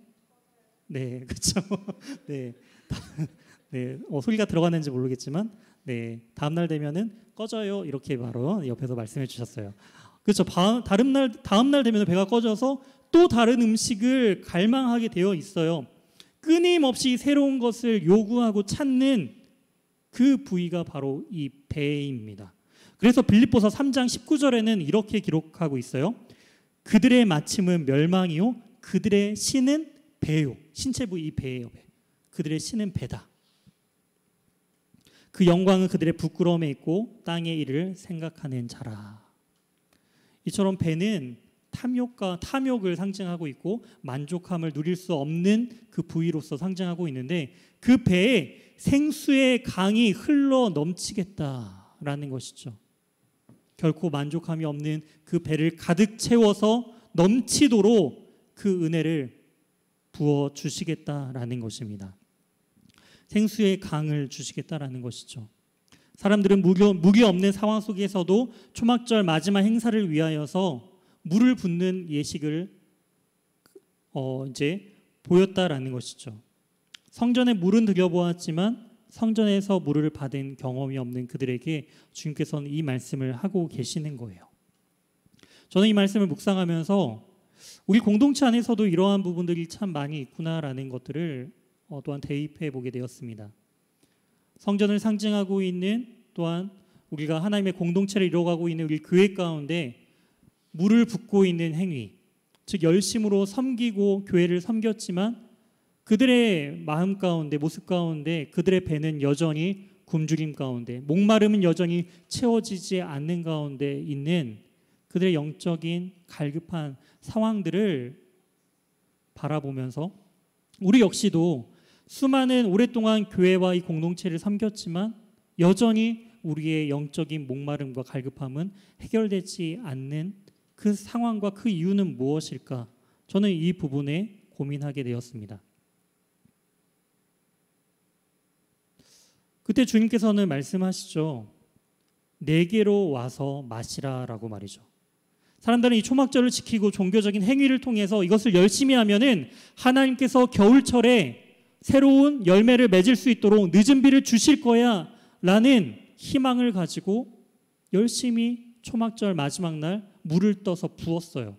네, 그렇죠. 네, 네, 소리가 들어갔는지 모르겠지만, 네, 다음 날 되면은 꺼져요 이렇게 바로 옆에서 말씀해 주셨어요. 그렇죠. 다음 날 되면 배가 꺼져서 또 다른 음식을 갈망하게 되어 있어요. 끊임없이 새로운 것을 요구하고 찾는 그 부위가 바로 이 배입니다. 그래서 빌립보서 3장 19절에는 이렇게 기록하고 있어요. 그들의 마침은 멸망이요 그들의 신은 배요. 신체 부위 이 배예요. 배. 그들의 신은 배다. 그 영광은 그들의 부끄러움에 있고 땅의 일을 생각하는 자라. 이처럼 배는 탐욕을 상징하고 있고 만족함을 누릴 수 없는 그 부위로서 상징하고 있는데 그 배에 생수의 강이 흘러 넘치겠다라는 것이죠. 결코 만족함이 없는 그 배를 가득 채워서 넘치도록 그 은혜를 부어 주시겠다라는 것입니다. 생수의 강을 주시겠다라는 것이죠. 사람들은 무기 없는 상황 속에서도 초막절 마지막 행사를 위하여서 물을 붓는 예식을 이제 보였다라는 것이죠. 성전에 물은 들여보았지만 성전에서 물을 받은 경험이 없는 그들에게 주님께서는 이 말씀을 하고 계시는 거예요. 저는 이 말씀을 묵상하면서 우리 공동체 안에서도 이러한 부분들이 참 많이 있구나라는 것들을 또한 대입해 보게 되었습니다. 성전을 상징하고 있는 또한 우리가 하나님의 공동체를 이루어가고 있는 우리 교회 가운데 물을 붓고 있는 행위, 즉 열심으로 섬기고 교회를 섬겼지만 그들의 마음 가운데 모습 가운데 그들의 배는 여전히 굶주림 가운데 목마름은 여전히 채워지지 않는 가운데 있는 그들의 영적인 갈급한 상황들을 바라보면서 우리 역시도 수많은 오랫동안 교회와 이 공동체를 섬겼지만 여전히 우리의 영적인 목마름과 갈급함은 해결되지 않는 그 상황과 그 이유는 무엇일까? 저는 이 부분에 고민하게 되었습니다. 그때 주님께서는 말씀하시죠. 내게로 와서 마시라라고 말이죠. 사람들은 이 초막절을 지키고 종교적인 행위를 통해서 이것을 열심히 하면은 하나님께서 겨울철에 새로운 열매를 맺을 수 있도록 늦은 비를 주실 거야 라는 희망을 가지고 열심히 초막절 마지막 날 물을 떠서 부었어요.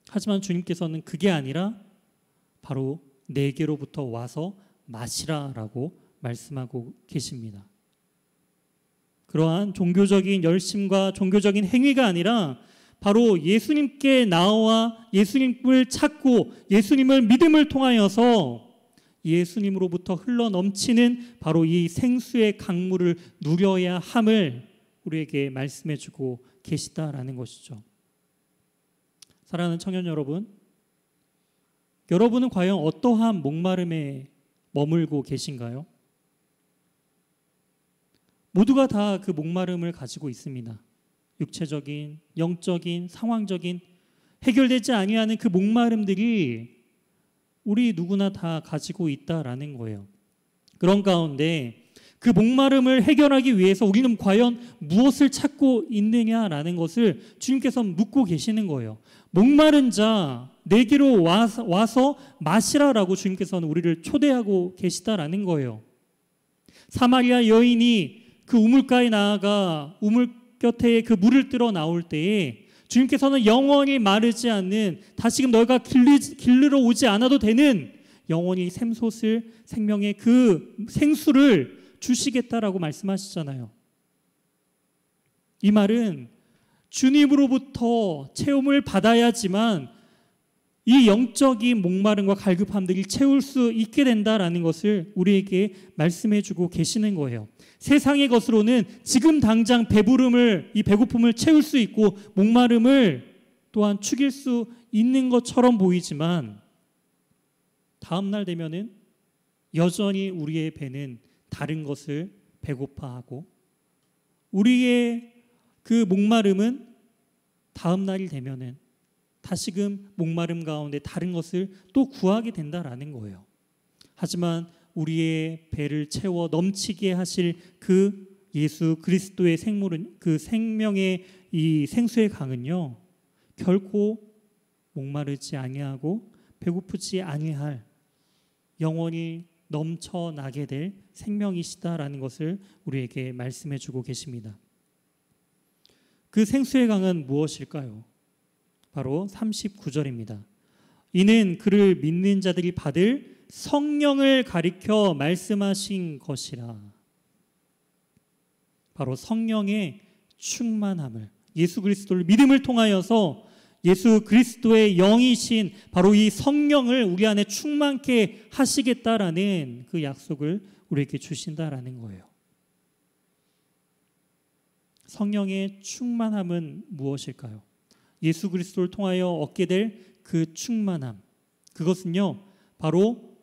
하지만 주님께서는 그게 아니라 바로 내게로부터 와서 마시라라고 말씀하고 계십니다. 그러한 종교적인 열심과 종교적인 행위가 아니라 바로 예수님께 나와 예수님을 찾고 예수님을 믿음을 통하여서 예수님으로부터 흘러넘치는 바로 이 생수의 강물을 누려야 함을 우리에게 말씀해 주고 계시다라는 것이죠. 사랑하는 청년 여러분, 여러분은 과연 어떠한 목마름에 머물고 계신가요? 모두가 다 그 목마름을 가지고 있습니다. 육체적인, 영적인, 상황적인 해결되지 아니하는 그 목마름들이 우리 누구나 다 가지고 있다라는 거예요. 그런 가운데 그 목마름을 해결하기 위해서 우리는 과연 무엇을 찾고 있느냐라는 것을 주님께서 묻고 계시는 거예요. 목마른 자 내게로 와서 마시라라고 주님께서는 우리를 초대하고 계시다라는 거예요. 사마리아 여인이 그 우물가에 나아가 우물 곁에 그 물을 뜨러 나올 때에 주님께서는 영원히 마르지 않는 다시금 너희가 길르러 오지 않아도 되는 영원히 샘솟을 생명의 그 생수를 주시겠다라고 말씀하시잖아요. 이 말은 주님으로부터 체험을 받아야지만 이 영적인 목마름과 갈급함들이 채울 수 있게 된다라는 것을 우리에게 말씀해 주고 계시는 거예요. 세상의 것으로는 지금 당장 이 배고픔을 채울 수 있고 목마름을 또한 죽일 수 있는 것처럼 보이지만 다음 날 되면은 여전히 우리의 배는 다른 것을 배고파하고 우리의 그 목마름은 다음 날이 되면은 다시금 목마름 가운데 다른 것을 또 구하게 된다라는 거예요. 하지만 우리의 배를 채워 넘치게 하실 그 예수 그리스도의 생물은 그 생명의 이 생수의 강은요 결코 목마르지 아니하고 배고프지 아니할 영원히 넘쳐나게 될 생명이시다라는 것을 우리에게 말씀해 주고 계십니다. 그 생수의 강은 무엇일까요? 바로 39절입니다. 이는 그를 믿는 자들이 받을 성령을 가리켜 말씀하신 것이라. 바로 성령의 충만함을, 예수 그리스도를 믿음을 통하여서 예수 그리스도의 영이신 바로 이 성령을 우리 안에 충만케 하시겠다라는 그 약속을 우리에게 주신다라는 거예요. 성령의 충만함은 무엇일까요? 예수 그리스도를 통하여 얻게 될 그 충만함, 그것은요 바로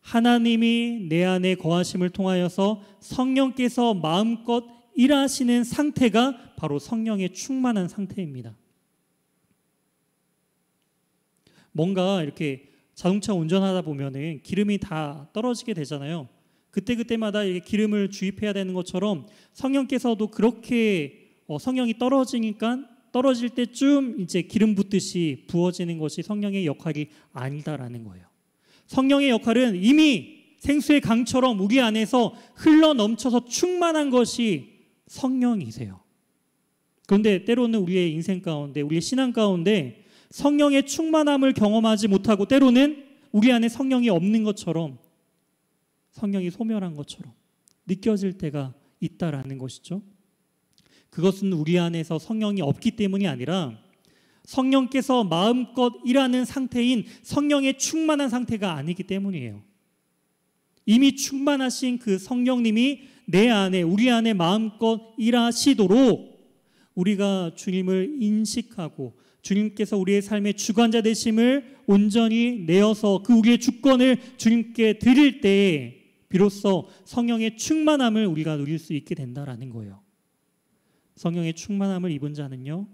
하나님이 내 안에 거하심을 통하여서 성령께서 마음껏 일하시는 상태가 바로 성령의 충만한 상태입니다. 뭔가 이렇게 자동차 운전하다 보면은 기름이 다 떨어지게 되잖아요. 그때마다 이렇게 기름을 주입해야 되는 것처럼 성령께서도 그렇게 성령이 떨어질 때쯤 이제 기름 붓듯이 부어지는 것이 성령의 역할이 아니다라는 거예요. 성령의 역할은 이미 생수의 강처럼 우리 안에서 흘러 넘쳐서 충만한 것이 성령이세요. 그런데 때로는 우리의 인생 가운데, 우리의 신앙 가운데 성령의 충만함을 경험하지 못하고 때로는 우리 안에 성령이 없는 것처럼, 성령이 소멸한 것처럼 느껴질 때가 있다라는 것이죠. 그것은 우리 안에서 성령이 없기 때문이 아니라 성령께서 마음껏 일하는 상태인 성령의 충만한 상태가 아니기 때문이에요. 이미 충만하신 그 성령님이 내 안에, 우리 안에 마음껏 일하시도록 우리가 주님을 인식하고 주님께서 우리의 삶의 주관자 되심을 온전히 내어서 그 우리의 주권을 주님께 드릴 때에 비로소 성령의 충만함을 우리가 누릴 수 있게 된다라는 거예요. 성령의 충만함을 입은 자는요,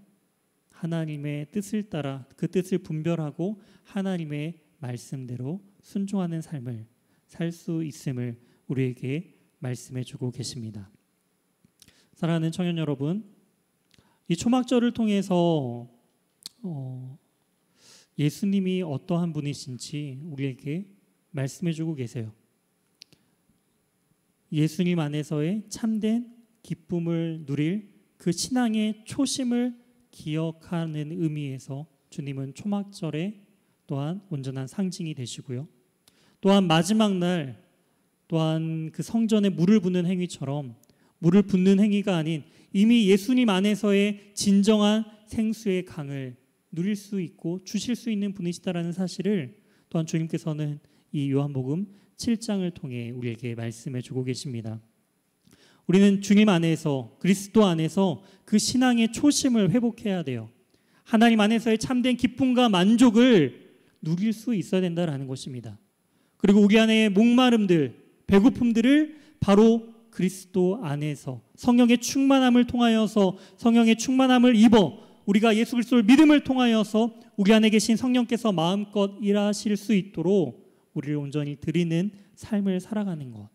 하나님의 뜻을 따라 그 뜻을 분별하고 하나님의 말씀대로 순종하는 삶을 살 수 있음을 우리에게 말씀해 주고 계십니다. 사랑하는 청년 여러분, 이 초막절을 통해서 예수님이 어떠한 분이신지 우리에게 말씀해 주고 계세요. 예수님 안에서의 참된 기쁨을 누릴 그 신앙의 초심을 기억하는 의미에서 주님은 초막절에 또한 온전한 상징이 되시고요. 또한 마지막 날 또한 그 성전에 물을 붓는 행위처럼 물을 붓는 행위가 아닌 이미 예수님 안에서의 진정한 생수의 강을 누릴 수 있고 주실 수 있는 분이시다라는 사실을 또한 주님께서는 이 요한복음 7장을 통해 우리에게 말씀해 주고 계십니다. 우리는 주님 안에서, 그리스도 안에서 그 신앙의 초심을 회복해야 돼요. 하나님 안에서의 참된 기쁨과 만족을 누릴 수 있어야 된다는 것입니다. 그리고 우리 안에 목마름들, 배고픔들을 바로 그리스도 안에서 성령의 충만함을 통하여서 성령의 충만함을 입어 우리가 예수 그리스도를 믿음을 통하여서 우리 안에 계신 성령께서 마음껏 일하실 수 있도록 우리를 온전히 드리는 삶을 살아가는 것.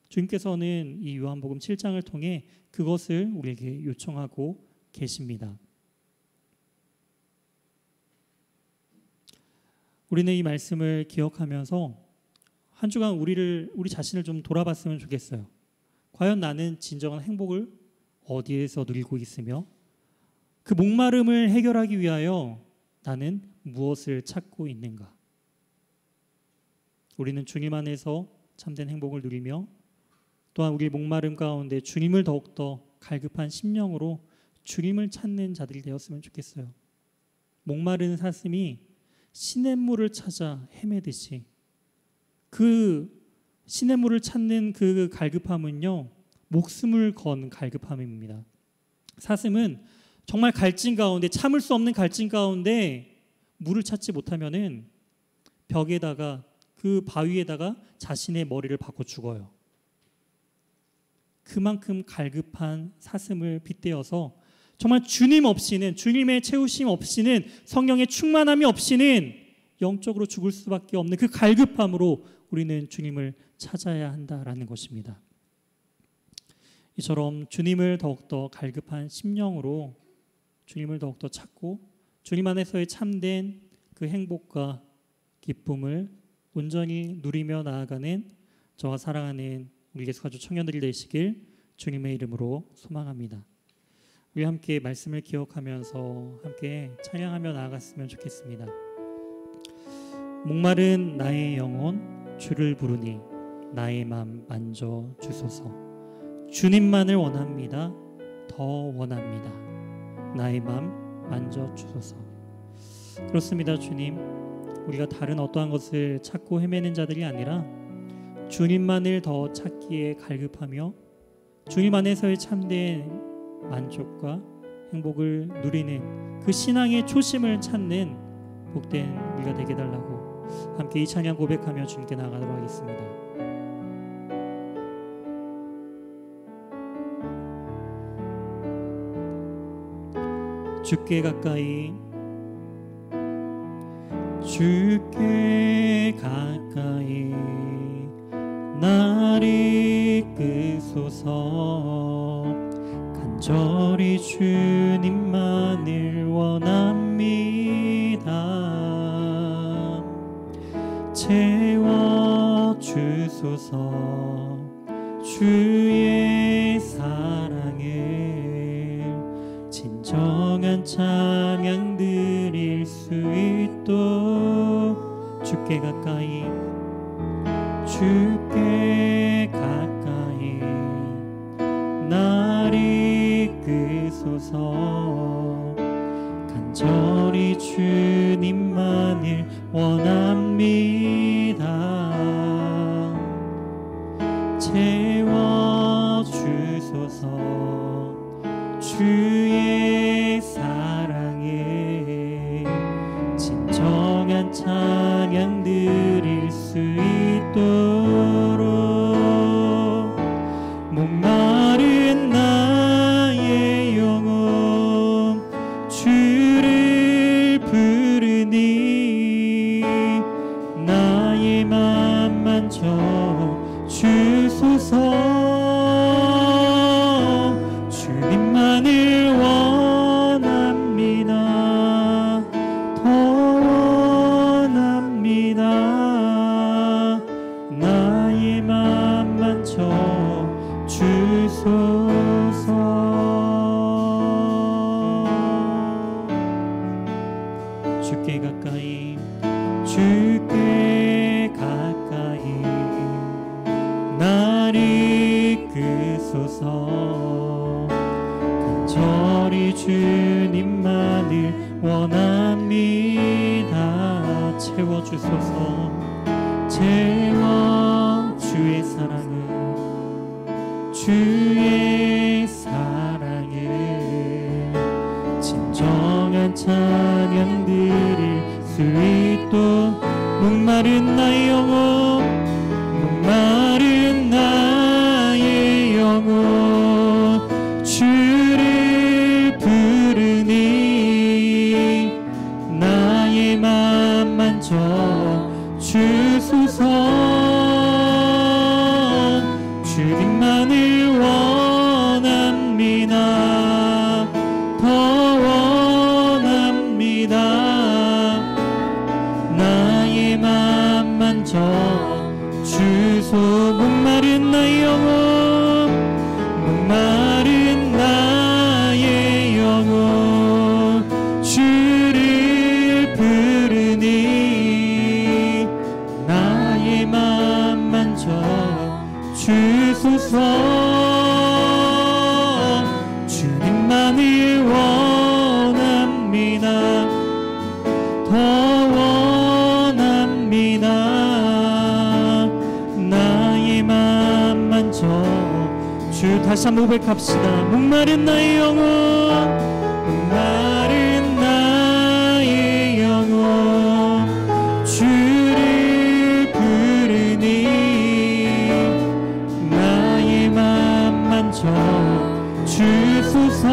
주님께서는 이 요한복음 7장을 통해 그것을 우리에게 요청하고 계십니다. 우리는 이 말씀을 기억하면서 한 주간 우리 자신을 좀 돌아봤으면 좋겠어요. 과연 나는 진정한 행복을 어디에서 누리고 있으며 그 목마름을 해결하기 위하여 나는 무엇을 찾고 있는가? 우리는 주님 안에서 참된 행복을 누리며 또한 우리 목마름 가운데 주님을 더욱더 갈급한 심령으로 주님을 찾는 자들이 되었으면 좋겠어요. 목마른 사슴이 시냇물을 찾아 헤매듯이 그 시냇물을 찾는 그 갈급함은요, 목숨을 건 갈급함입니다. 사슴은 정말 갈증 가운데, 참을 수 없는 갈증 가운데 물을 찾지 못하면은 벽에다가, 그 바위에다가 자신의 머리를 박고 죽어요. 그만큼 갈급한 사슴을 빗대어서 정말 주님 없이는, 주님의 채우심 없이는, 성령의 충만함이 없이는 영적으로 죽을 수밖에 없는 그 갈급함으로 우리는 주님을 찾아야 한다라는 것입니다. 이처럼 주님을 더욱더 갈급한 심령으로 주님을 더욱더 찾고 주님 안에서의 참된 그 행복과 기쁨을 온전히 누리며 나아가는 저와 사랑하는 우리 예수가족 청년들이 되시길 주님의 이름으로 소망합니다. 우리 함께 말씀을 기억하면서 함께 찬양하며 나아갔으면 좋겠습니다. 목마른 나의 영혼 주를 부르니 나의 맘 만져 주소서. 주님만을 원합니다. 더 원합니다. 나의 맘 만져 주소서. 그렇습니다. 주님, 우리가 다른 어떠한 것을 찾고 헤매는 자들이 아니라 주님만을 더 찾기에 갈급하며 주님 안에서의 참된 만족과 행복을 누리는 그 신앙의 초심을 찾는 복된 우리가 되게 달라고 함께 이 찬양 고백하며 주님께 나아가도록 하겠습니다. 주께 가까이 주께 가까이 날 이끄소서. 간절히 주님만을 원합니다. 채워주소서. 주의 사랑을 진정한 찬양 드릴 수 있도록 주께 가까이 주께 가까이 날 이끄소서. 간절히 주님만을 원합니다. 채워주소서. 주의 사랑을 진정한 찬양 드릴 수 있도록 목마른 나의 영혼 주를 부르니 나의 맘 만져 주소서. 주님만을 원합니다. 더 원합니다. 나의 맘 만져 주소서. 주께 가까이 주께 가까이 날 이끄소서. 간절히 주님만을 원합니다. 채워주소서. 채워 주의 사랑을 주의 사랑을 진정한 찬양 드릴 수 있도록 목마른 나의 영혼 목마른 나의 영혼 주를 부르니 나의 맘 만져 주소서. 주님만을 원합니다. 더 원합니다. 나의 맘 만져 주소. 목마른 나의 영혼 목마른 나의 영혼 주를 부르니 나의 맘 만져 주소서. 주님만을 원합니다. 더 원합니다. 나의 맘 만져 주. 다시 한번 고백합시다. 목마른 나의 영혼 목마른 나의 영혼 주를 부르니 나의 맘 만져 주소서.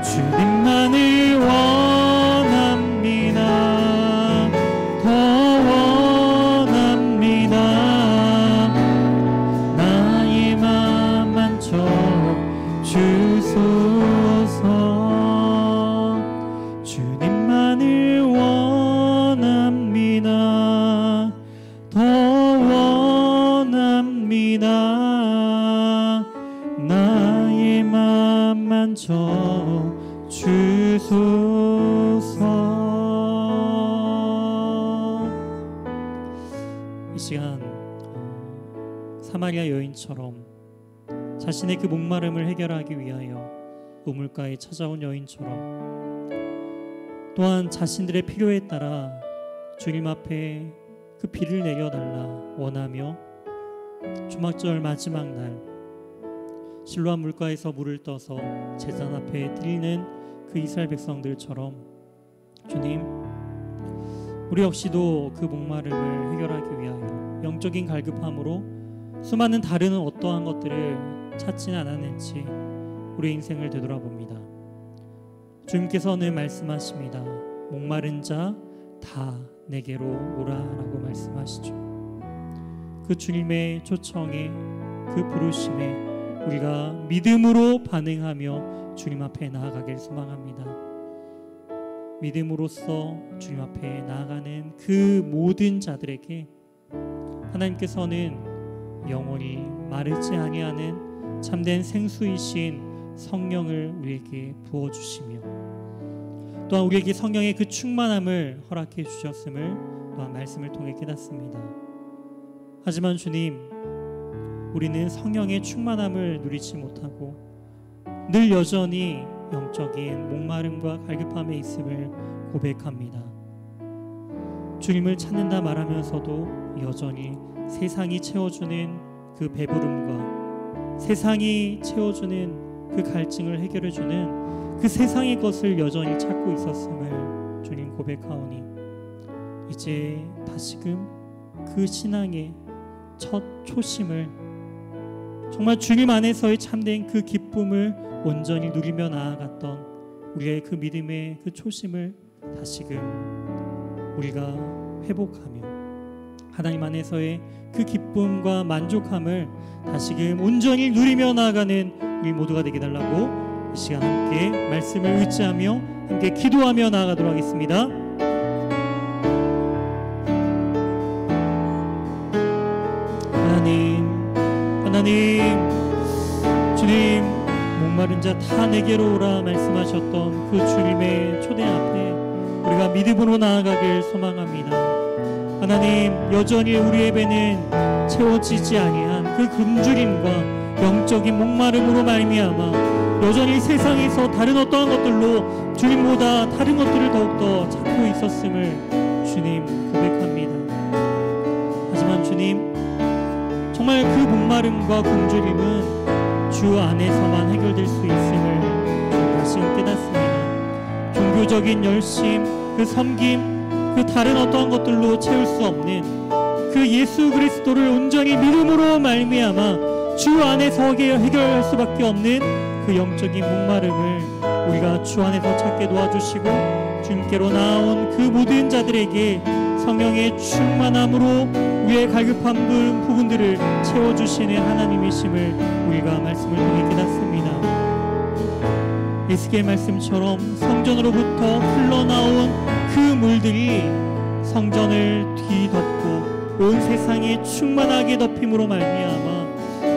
주님만을 원합니다. 더 원합니다. 나의 맘 만져 비춰 주소서. 이 시간 사마리아 여인처럼 자신의 그 목마름을 해결하기 위하여 우물가에 찾아온 여인처럼 또한 자신들의 필요에 따라 주님 앞에 그 비를 내려달라 원하며 초막절 마지막 날 실로암 물가에서 물을 떠서 제단 앞에 드리는 그 이스라엘 백성들처럼 주님, 우리 역시도 그 목마름을 해결하기 위하여 영적인 갈급함으로 수많은 다른 어떠한 것들을 찾지는 않았는지 우리 인생을 되돌아봅니다. 주님께서는 말씀하십니다. 목마른 자 다 내게로 오라라고 말씀하시죠. 그 주님의 초청에, 그 부르심에 우리가 믿음으로 반응하며 주님 앞에 나아가길 소망합니다. 믿음으로써 주님 앞에 나아가는 그 모든 자들에게 하나님께서는 영원히 마르지 아니하는 참된 생수이신 성령을 우리에게 부어주시며 또한 우리에게 성령의 그 충만함을 허락해 주셨음을 또한 말씀을 통해 깨닫습니다. 하지만 주님, 우리는 성령의 충만함을 누리지 못하고 늘 여전히 영적인 목마름과 갈급함에 있음을 고백합니다. 주님을 찾는다 말하면서도 여전히 세상이 채워주는 그 배부름과 세상이 채워주는 그 갈증을 해결해주는 그 세상의 것을 여전히 찾고 있었음을 주님 고백하오니 이제 다시금 그 신앙의 첫 초심을 정말 주님 안에서의 참된 그 기쁨을 온전히 누리며 나아갔던 우리의 그 믿음의 그 초심을 다시금 우리가 회복하며 하나님 안에서의 그 기쁨과 만족함을 다시금 온전히 누리며 나아가는 우리 모두가 되게 달라고 이 시간 함께 말씀을 의지하며 함께 기도하며 나아가도록 하겠습니다. 하나님, 주님, 목마른 자 다 내게로 오라 말씀하셨던 그 주님의 초대 앞에 우리가 믿음으로 나아가길 소망합니다. 하나님, 여전히 우리의 배는 채워지지 아니한 그 굶주림과 영적인 목마름으로 말미암아 여전히 세상에서 다른 어떠한 것들로 주님보다 다른 것들을 더욱더 찾고 있었음을 주님 고백합니다. 하지만 주님, 정말 그 목마름과 굶주림은 주 안에서만 해결될 수 있음을 다시금 깨닫습니다. 종교적인 열심, 그 섬김, 그 다른 어떠한 것들로 채울 수 없는 그 예수 그리스도를 온전히 믿음으로 말미암아 주 안에서 해결할 수밖에 없는 그 영적인 목마름을 우리가 주 안에서 찾게 도와주시고 주님께로 나온 그 모든 자들에게 성령의 충만함으로 우리의 갈급한 부분들을 채워주시는 하나님이심을 우리가 말씀을 통해 깨닫습니다. 에스겔 말씀처럼 성전으로부터 흘러나온 그 물들이 성전을 뒤덮고 온 세상에 충만하게 덮임으로 말미암아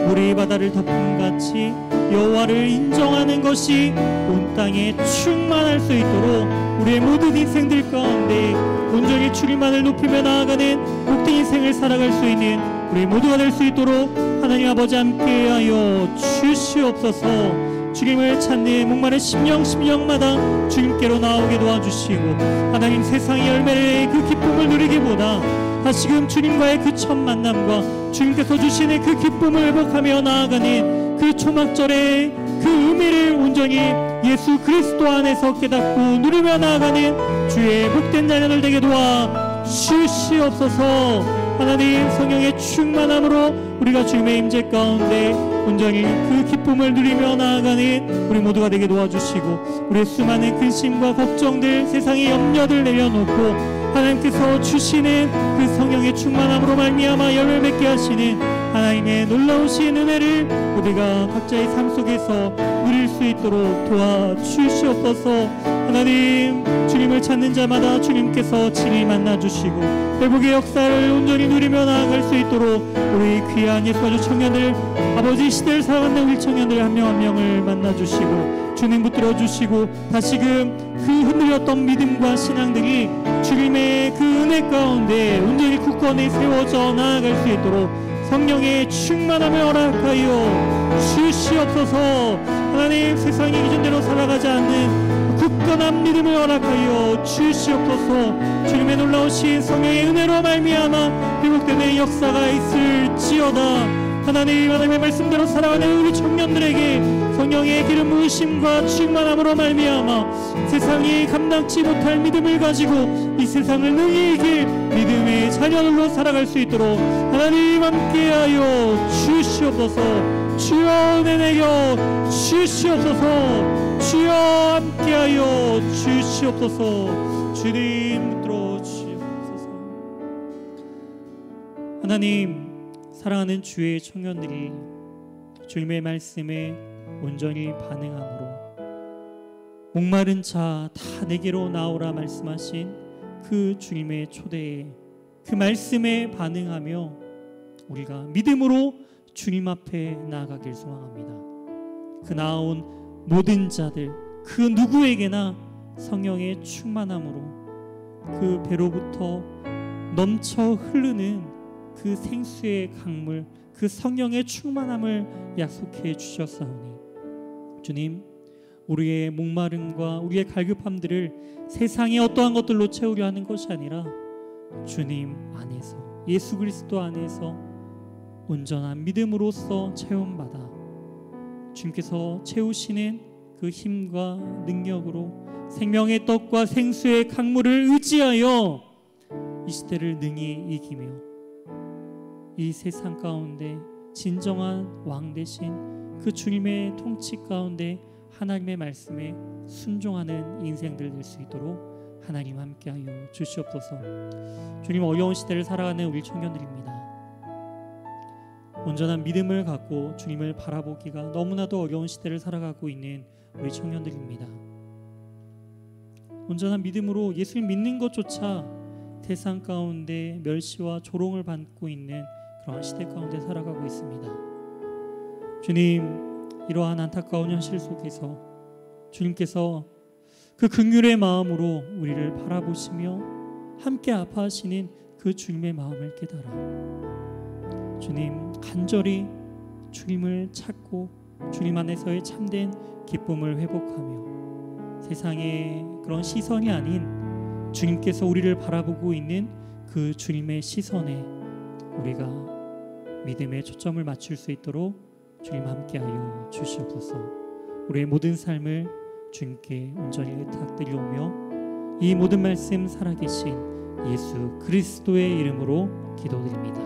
모래의 바다를 덮음 같이 여호와를 인정하는 것이 온 땅에 충만할 수 있도록 우리의 모든 인생들 가운데 온전히 주님만을 높이며 나아가는 복된 인생을 살아갈 수 있는 우리 모두가 될 수 있도록 하나님 아버지 함께하여 주시옵소서. 주님을 찾는 목마른 심령마다 주님께로 나오게 도와주시고 하나님 세상의 열매의 그 기쁨을 누리기보다 다시금 주님과의 그 첫 만남과 주님께서 주시는 그 기쁨을 회복하며 나아가는 그 초막절의 그 의미를 온전히 예수 그리스도 안에서 깨닫고 누리며 나아가는 주의 복된 자녀들 되게 도와 주시옵소서. 하나님 성령의 충만함으로 우리가 주님의 임재 가운데 온전히 그 기쁨을 누리며 나아가는 우리 모두가 되게 도와주시고 우리의 수많은 근심과 걱정들 세상의 염려들 내려놓고 하나님께서 주시는 그 성령의 충만함으로 말미암아 열매 맺게 하시는 하나님의 놀라우신 은혜를 우리가 각자의 삶 속에서 누릴 수 있도록 도와주시옵소서. 하나님 주님을 찾는 자마다 주님께서 친히 만나주시고 회복의 역사를 온전히 누리며 나아갈 수 있도록 우리 귀한 예수가족 청년들 아버지 시대를 살아가는 우리 청년들 한 명 한 명을 만나주시고 주님 붙들어 주시고 다시금 그 흔들렸던 믿음과 신앙들이 주님의 그 은혜 가운데 온전히 굳건히 세워져 나아갈 수 있도록 성령의 충만함을 허락하여 주시옵소서. 하나님, 세상의 기준대로 살아가지 않는 굳건한 믿음을 허락하여 주시옵소서. 주님의 놀라우신 성령의 은혜로 말미암아 회복되는 역사가 있을지어다. 하나님의 말씀대로 살아가는 우리 청년들에게 성령의 기름 부으심과 충만함으로 말미암아 세상이 감당치 못할 믿음을 가지고 이 세상을 능히 이길 믿음의 자녀들로 살아갈 수 있도록 하나님 함께하여 주시옵소서. 주여 은혜 내려 주시옵소서. 주여 함께하여 주시옵소서. 주님 붙들어 주시옵소서. 하나님, 사랑하는 주의 청년들이 주님의 말씀에 온전히 반응함으로 목마른 자 다 내게로 나오라 말씀하신 그 주님의 초대에 그 말씀에 반응하며 우리가 믿음으로 주님 앞에 나아가길 소망합니다. 그 나온 모든 자들 그 누구에게나 성령의 충만함으로 그 배로부터 넘쳐 흐르는 그 생수의 강물, 그 성령의 충만함을 약속해 주셨사오니 주님, 우리의 목마름과 우리의 갈급함들을 세상의 어떠한 것들로 채우려 하는 것이 아니라 주님 안에서, 예수 그리스도 안에서 온전한 믿음으로써 채움받아 주님께서 채우시는 그 힘과 능력으로 생명의 떡과 생수의 강물을 의지하여 이 시대를 능히 이기며 이 세상 가운데 진정한 왕 되신 그 주님의 통치 가운데 하나님의 말씀에 순종하는 인생들 될 수 있도록 하나님 함께하여 주시옵소서. 주님, 어려운 시대를 살아가는 우리 청년들입니다. 온전한 믿음을 갖고 주님을 바라보기가 너무나도 어려운 시대를 살아가고 있는 우리 청년들입니다. 온전한 믿음으로 예수를 믿는 것조차 세상 가운데 멸시와 조롱을 받고 있는 그러한 시대 가운데 살아가고 있습니다. 주님, 이러한 안타까운 현실 속에서 주님께서 그 긍휼의 마음으로 우리를 바라보시며 함께 아파하시는 그 주님의 마음을 깨달아 주님, 간절히 주님을 찾고 주님 안에서의 참된 기쁨을 회복하며 세상의 그런 시선이 아닌 주님께서 우리를 바라보고 있는 그 주님의 시선에 우리가 믿음의 초점을 맞출 수 있도록 주님 함께하여 주시옵소서. 우리의 모든 삶을 주님께 온전히 의탁드리오며 이 모든 말씀 살아계신 예수 그리스도의 이름으로 기도드립니다.